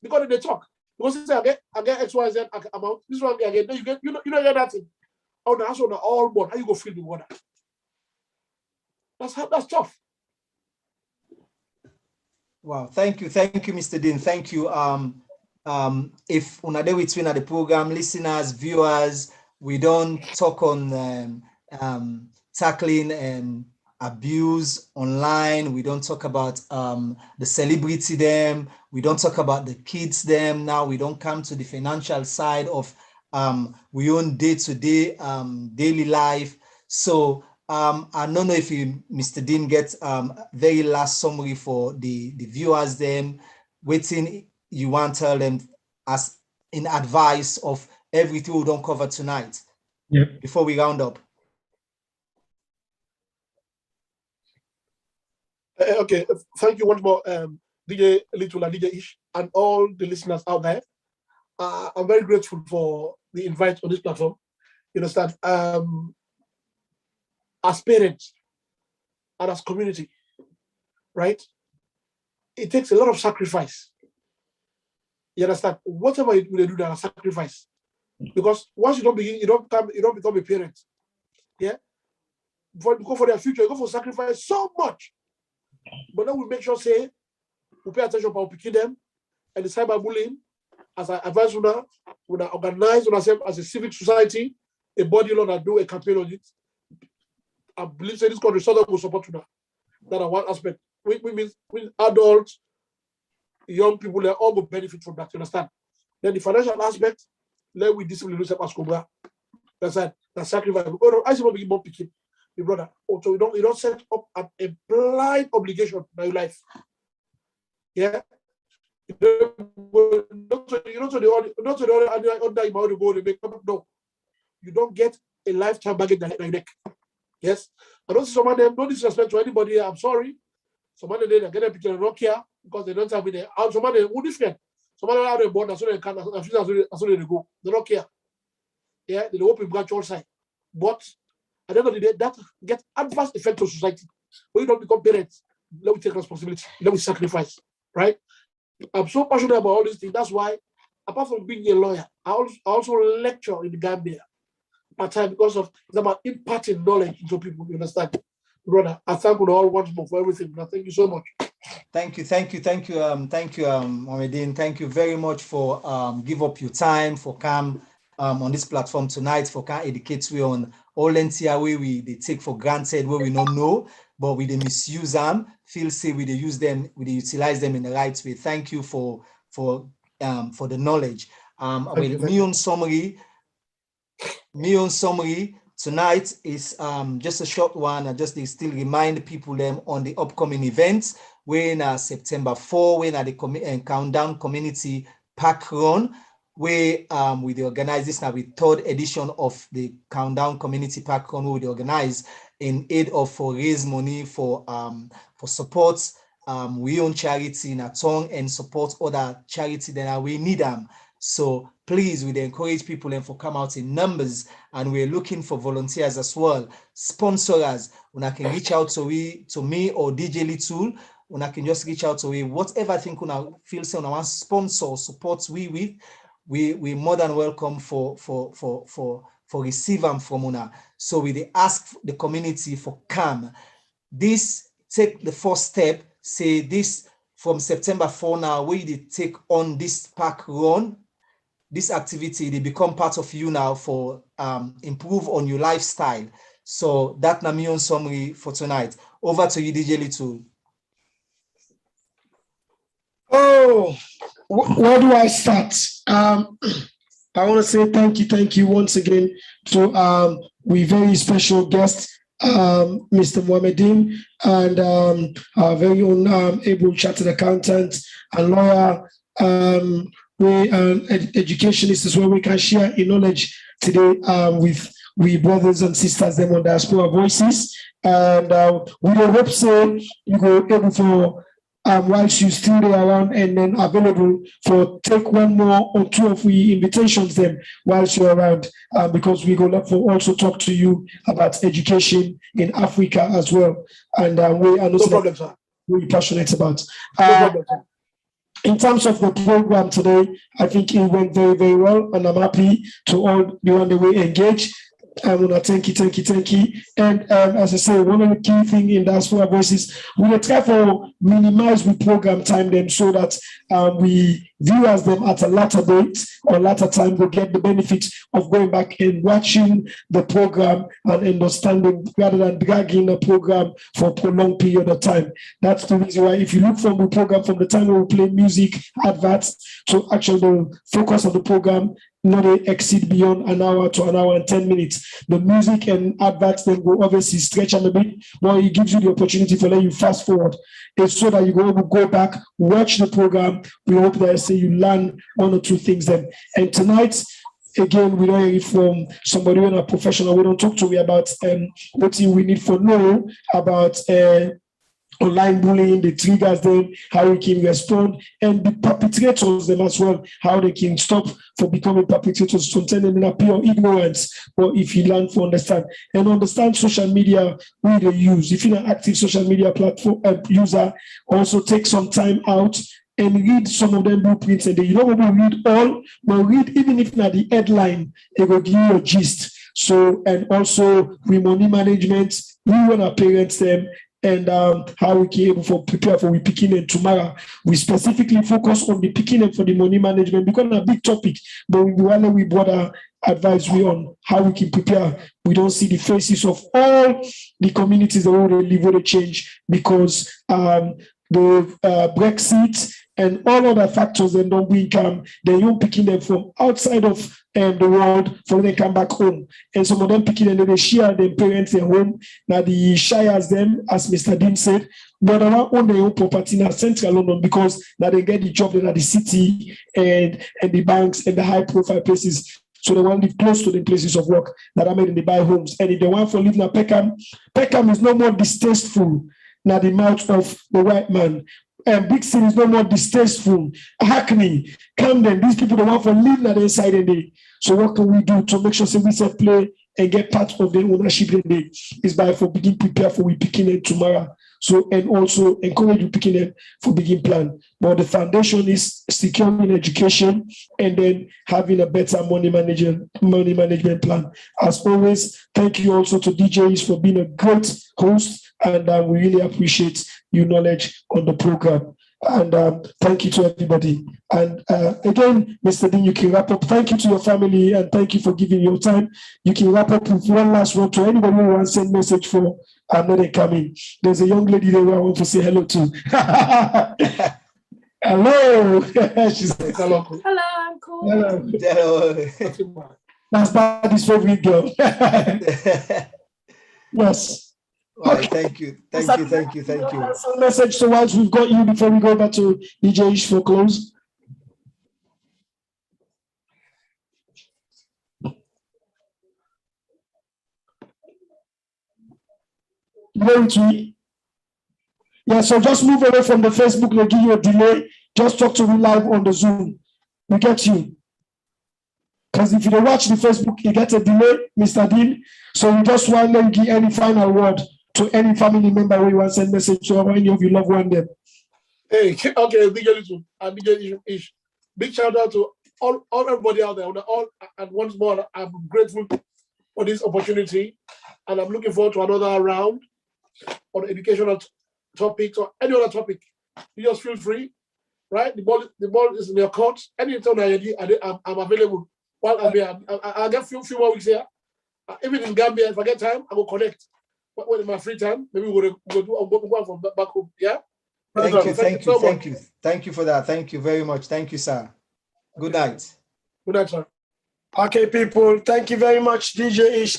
Because they talk. Because they say, I get XYZ amount, this one again, then you don't get that thing. Oh, now, so now all board, how you go feel the water? That's tough. Wow, thank you, Mr. Dean. Thank you. If una dey between the program, listeners, viewers, we don't talk on tackling abuse online. We don't talk about the celebrity them. We don't talk about the kids them. Now we don't come to the financial side of we own day-to-day daily life. So I don't know if Mr. Dean gets very last summary for the viewers them, waiting you want to tell them as in advice of everything we don't cover tonight. Yeah. Before we round up. Okay, thank you once more, DJ Little and DJ Ish, and all the listeners out there. I'm very grateful for the invite on this platform. You understand? As parents and as community, right? It takes a lot of sacrifice. You understand? Whatever you do, there are sacrifice. Because once you don't begin, you don't become a parent. Yeah. For their future, you go for sacrifice so much. But then we make sure say we pay attention about picking them and the cyberbullying. As I advise you now, we organize ourselves as a civic society, a body law that do a campaign on it. I believe that this country sort will support you now. That are one aspect. We adults, young people, they all will benefit from that. You understand? Then the financial aspect, let we discipline yourself as Cobra. That's that sacrifice. I see what we keep picking, my brother. So you don't set up a blind obligation in your life. Yeah. You don't get a lifetime baggage in your neck. Yes. I don't see some of them, no disrespect to anybody. I'm sorry. Some of them they get a picture and not care because they don't have it there. Some of them who different. Some of them are born as soon as they can, as soon as they go. They don't care. Yeah, they don't open branch outside. But at the end of the day, that gets adverse effect to society. When you don't become parents, let me take responsibility, let me sacrifice. Right? I'm so passionate about all these things. That's why, apart from being a lawyer, I also lecture in the Gambia part time because of it's about imparting knowledge into people. You understand, brother? I thank you all once more for everything. Thank you so much. Thank you, Mohamed Dean. Thank you very much for give up your time for come on this platform tonight for can educate we on all NTR we they take for granted where we don't know, but we they misuse them. Feel say we they use them, we they utilize them in the right way. Thank you for the knowledge. Me on summary tonight is just a short one. I just still remind people them on the upcoming events. We're in September 4, we're at the Countdown Community Park Run, where we organize this now with third edition of the Countdown Community Park Run. We organize in aid of for raise money for support we own charity in a tongue and support other charity that we need them. So please, we encourage people and for come out in numbers, and we're looking for volunteers as well. Sponsor us. When I can reach out to me or DJ Little, when I can just reach out to me, whatever I think when I feel so, when I want sponsor or support we more than welcome for receive them from una. So we ask the community for come. This take the first step. Say this from September 4 now, we did take on this park run, this activity, they become part of you now for improve on your lifestyle. So that na me on summary for tonight. Over to you, DJ Little. Oh, where do I start? I want to say thank you once again to we very special guest, Mr. Mohamed Deen, and our very own able chartered accountant and lawyer. We educationists as well. We can share in knowledge today with we brothers and sisters them on Diaspora Voices, and we will hope so you go able for whilst you still there around and then available for take one more or two of we invitations them whilst you're around, because we go love for also talk to you about education in Africa as well, and we are really passionate about. In terms of the program today, I think it went very, very well, and I'm happy to all be on the way engaged. I want to thank you. And as I say, one of the key things in Diaspora Voices, we will try for minimize the program time them so that we viewers them at a later date or later time will get the benefit of going back and watching the program and understanding rather than dragging the program for a prolonged period of time. That's the reason why if you look from the program from the time we play music adverts to actually the focus of the program, not exceed beyond an hour to an hour and 10 minutes. The music and adverts then will obviously stretch a bit, but it gives you the opportunity for let you fast forward. It's so that you go back, watch the program. We hope that I say you learn one or two things then. And tonight, again, we don't hear from somebody who is a professional. We don't talk to you about what we need for know about online bullying, the triggers them, how we can respond, and the perpetrators them as well, how they can stop for becoming perpetrators, sometimes in a pure ignorance, or if you learn to understand. And understand social media we they use. If you're an active social media platform user, also take some time out and read some of them blueprints, and you don't want to read all, but read even if not the headline, it will give you a gist. So, and also with money management, we want our parents them, and how we can able for prepare for we picking and tomorrow. We specifically focus on the picking and for the money management because it's a big topic, but we brought our advisory on how we can prepare. We don't see the faces of all the communities that want to live with a change because the Brexit and all other factors that don't bring income, they don't picking them from outside of the world for them come back home. And some of them picking and they share their parents their home. Now the shires them, as Mr. Deen said, but I want own their own property in central London because now they get the job in the city and the banks and the high profile places. So they want to live close to the places of work that are made in the buy homes. And if they want to live in Peckham is no more distasteful now the mouth of the white man. And big city is no more distasteful. Hackney, Camden, these people don't want to live on the inside of the. So what can we do to make sure we set play and get part of the ownership in the is by for begin prepare for we picking it tomorrow. So and also encourage you picking it for begin plan. But the foundation is securing education and then having a better money management plan. As always, thank you also to DJs for being a great host, and we really appreciate your knowledge on the program. And thank you to everybody. And again, Mr. Deen, you can wrap up. Thank you to your family and thank you for giving your time. You can wrap up with one last word to anybody who wants to send message for another coming. There's a young lady there who I want to say hello to. Hello. Hello. Hello, I'm cool. Hello. Hello. That's Daddy's favorite girl. Yes. All right, Okay. thank you. Some message to once we've got you before we go back to DJ Ish for close. Yeah, so just move away from the Facebook, they'll give you a delay. Just talk to me live on the Zoom. We get you. Because if you don't watch the Facebook, you get a delay, Mr. Dean. So we just want to give any final word to any family member where you want to send message to, or any of your loved one there. Hey, okay, DJ Little and DJ Ish. Big shout out to all everybody out there. All, and once more, I'm grateful for this opportunity, and I'm looking forward to another round on educational topics or any other topic. You just feel free, right? The ball is in your court. Anytime I'm available. While I'm here, I'll get few more weeks here. Even in Gambia, if I get time, I will connect. But when in my free time, maybe we'll go from back home. Yeah. Thank you for that. Thank you very much. Thank you, sir. Good night. Good night, sir. Okay, people. Thank you very much, DJ Ish.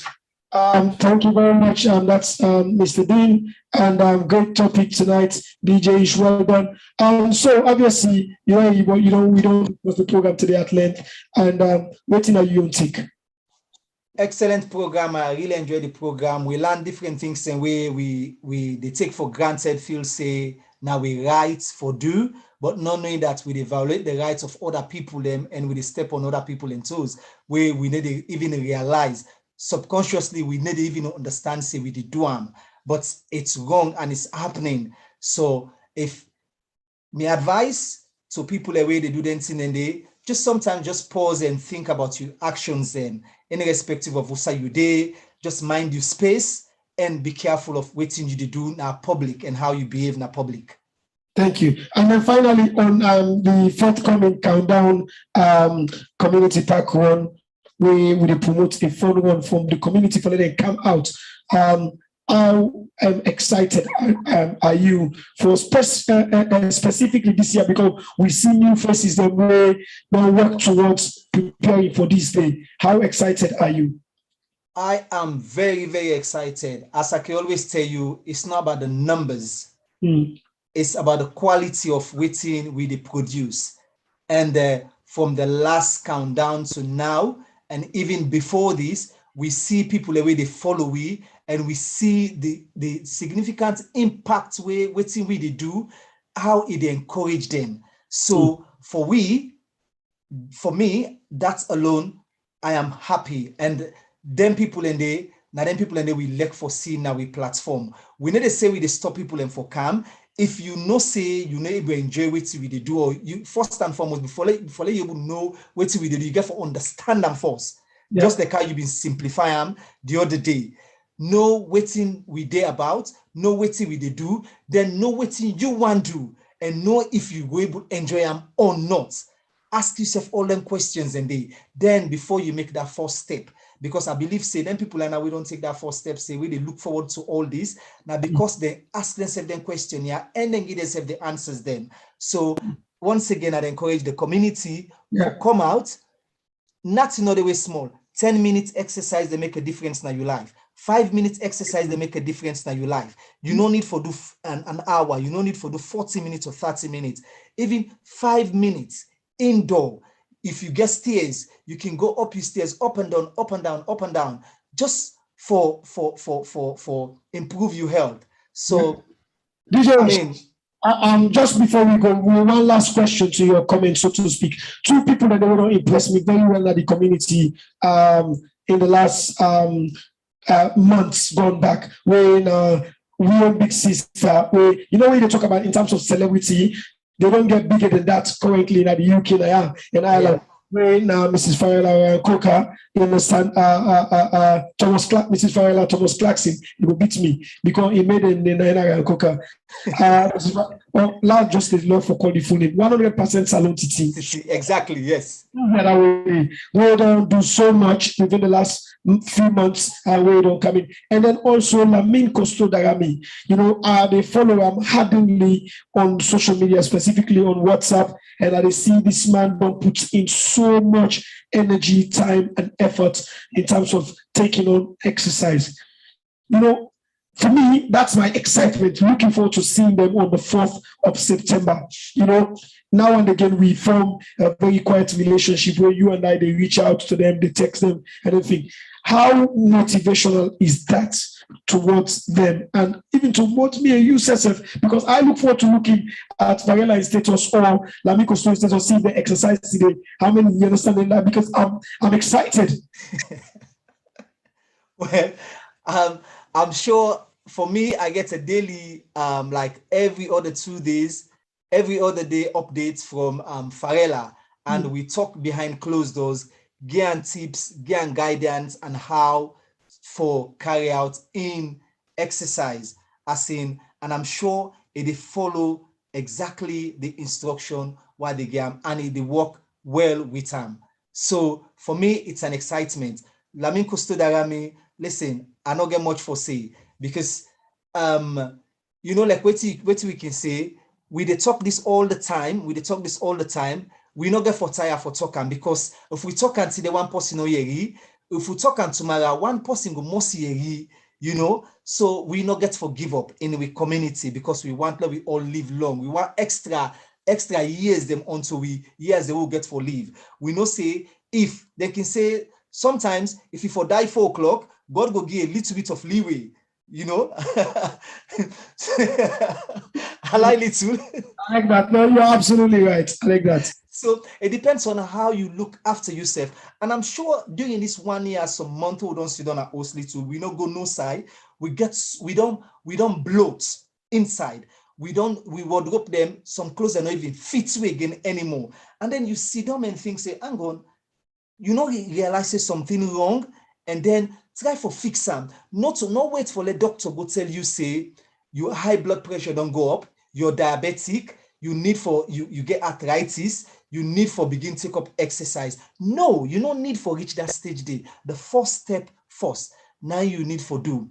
Thank you very much. That's Mr. Dean, and great topic tonight, DJ Ish. Well done. So obviously, we don't was the program today at length, and waiting on you on tick. Excellent program. I really enjoyed the program. We learn different things, and they take for granted. Feel say now we right for do, but not knowing that we evaluate the rights of other people them, and we step on other people in toes. We need to even realize. Subconsciously, we need to even understand, say we did do them, but it's wrong and it's happening. So if my advice to people the way they do dancing and they just sometimes just pause and think about your actions then, irrespective of what you do, just mind your space and be careful of what you do now public and how you behave in public. Thank you. And then finally on the forthcoming countdown community pack one, we will promote a fun one from the community for letting come out. I am excited. Are you for specifically this year, because we see new faces that we work towards preparing for this day. How excited are you? I am very, very excited. As I can always tell you, it's not about the numbers. It's about the quality of waiting we produce. And from the last countdown to now, and even before this, we see people the way they follow we, and we see the significant impact waiting we they do, how it encourage them. So for me, that's alone, I am happy. And them people in there, we look for seeing now we platform. We need to say we stop people and for calm. If you know say you need to enjoy what we do, or you first and foremost before you able know what we do, you get to understand them first. Yeah. Just like how you've been simplifying the other day. Know what we did about, know what we did do, then know what you want to do, and know if you will able to enjoy them or not. Ask yourself all them questions and then before you make that first step. Because I believe, say, then people are now, we don't take that first step, say, they look forward to all this. Now, because they ask themselves them question, yeah, and then give themselves the answers then. So, once again, I'd encourage the community to come out, not in other way small. 10 minutes exercise, they make a difference in your life. 5 minutes exercise, they make a difference in your life. You don't need for do an hour. You don't need for do 40 minutes or 30 minutes. Even 5 minutes indoor. If you get stairs, you can go up your stairs, up and down, up and down, up and down, just for improve your health. So, DJ, just before we go, one last question to your comment, so to speak. Two people that don't impress me very well at the community in the last months gone back, when we were big sister, when they talk about in terms of celebrity, they don't get bigger than that currently in the UK and Ireland. When Mrs. Farrell Coker, you understand, Mrs. Farrella, Thomas Clarkson, he will beat me because he made a Naina Coca. Well, last just is love for calling full name. 100% Salon Titi. Exactly, yes. We don't do so much within the last few months, we don't come in. And then also Lamin Costo Darami, you know, they follow him hardenly on social media, specifically on WhatsApp, and they see this man don't put in so much energy, time, and effort in terms of taking on exercise. You know, for me, that's my excitement. Looking forward to seeing them on the 4th of September. You know, now and again, we form a very quiet relationship where you and I, they reach out to them, they text them, and everything. How motivational is that towards them and even towards me and you, Sesef? Because I look forward to looking at Varela status or Lamiko status, see the exercise today. How many you understand that? Because I'm excited. Well, I'm sure for me, I get a daily, like every other 2 days, every other day updates from Farella, and we talk behind closed doors, give tips, give guidance, and how for carry out in exercise, as in, and I'm sure they follow exactly the instruction what they give, and they work well with them. So for me, it's an excitement. Lamin Costo Darami, listen, I don't get much for say because you know, like what we can say, we they talk this all the time, we not get for tired for talking, because if we talk and see the one person no yeri, if we talk and tomorrow one person go most yeri, you know, so we not get for give up in the community, because we want that we all live long. We want extra years them until we years they will get for leave. We know say if they can say sometimes if you for die 4 o'clock, God will give a little bit of leeway, you know. I like little. I like that. No, you're absolutely right. I like that. So it depends on how you look after yourself. And I'm sure during this 1 year, some month we don't sit down at host little, we don't go no side. We don't bloat inside. We wardrobe them, some clothes are not even fit you again anymore. And then you sit down and think, say, hang on, you know, realize something wrong, and then try for fix them. Not wait for the doctor go tell you, say, your high blood pressure don't go up, you're diabetic, you need for, you get arthritis, you need for begin take up exercise. No, you don't need for reach that stage day. The first step first. Now you need for do.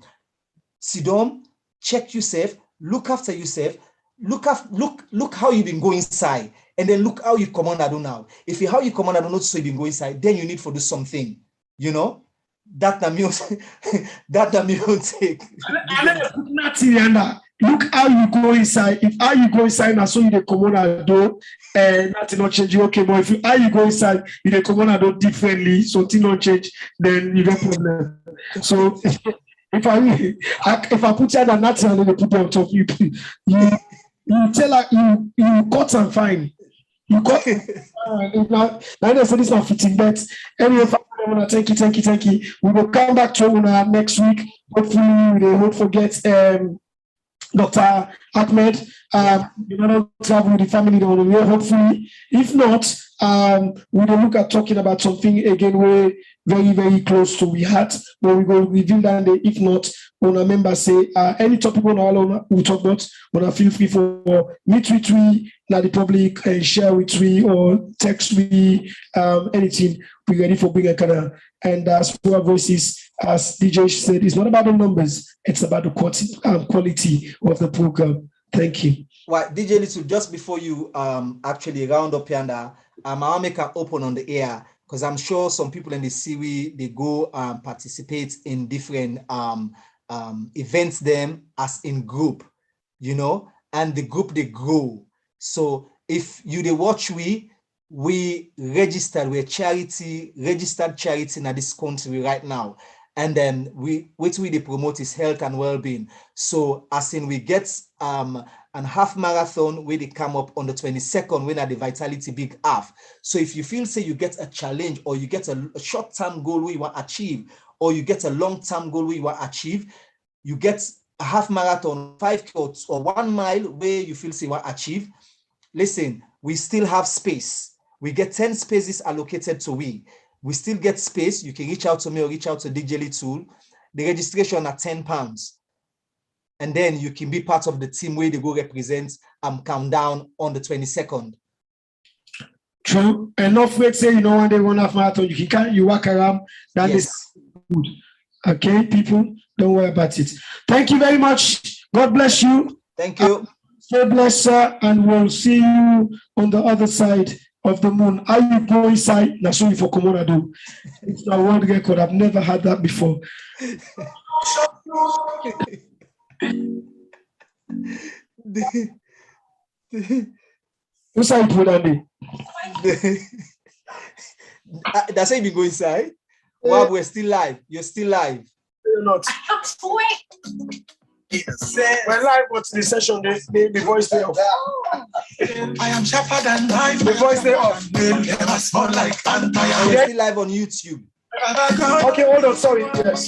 Sit down, check yourself, look after yourself, look how you've been going inside, and then look how you come on do now. If you how you come on do not so you been going inside, then you need for do something, you know. That the music take. Look how you go inside. If how you go inside now, so you the come on do, and nothing not change. Okay, but if you how you go inside, you the come on do differently, something not change, then you don't problem. So if I put you on nothing and then they put you on top, you tell her you cut and fine. You cut. Now they say this not fitting that. Anyway, thank you. We will come back to next week. Hopefully, we won't forget Dr. Ahmed. You know, travel with the family on the way. Hopefully, if not, we will look at talking about something again. We're very, very close to we had, but we go reveal that. If not, when a member say any topic on all we talk about, when I feel free for meet with we now the public and share with we or text we anything. We're ready for bigger kind. And Diaspora Voices, as DJ said, it's not about the numbers, it's about the quality of the program. Thank you. Well, DJ Little, just before you actually round up here, I'll make an open on the air, because I'm sure some people in the series, they go participate in different events them as in group, you know, and the group they grow. So if you they watch we registered, we're registered charity in this country right now. And then what we promote is health and well-being. So as in we get an half marathon where they come up on the 22nd when at the Vitality Big Half. So if you feel say you get a challenge, or you get a short-term goal where you want to achieve, or you get a long-term goal where you want to achieve, you get a half marathon, 5K or 1 mile where you feel say you want to achieve. Listen, we still have space. We get 10 spaces allocated to we. We still get space. You can reach out to me or reach out to DJ Little. The registration at £10. And then you can be part of the team where they go represent Countdown on the 22nd. True. Enough weight say, one day, one half marathon, you walk around. That yes. is good. Okay, people, don't worry about it. Thank you very much. God bless you. Thank you. Stay blessed, sir, and we'll see you on the other side of the moon. Are you going inside? That's what for Komorado. It's a world record. I've never had that before. What's up, Andy? That's how you go inside. Wow, we're still live. You're still live. You're not. We're live, but the session, the voice stay off. I am sharper than life. The voice stay off. Never small like We're still live on YouTube. Okay, hold on. Sorry. Yes.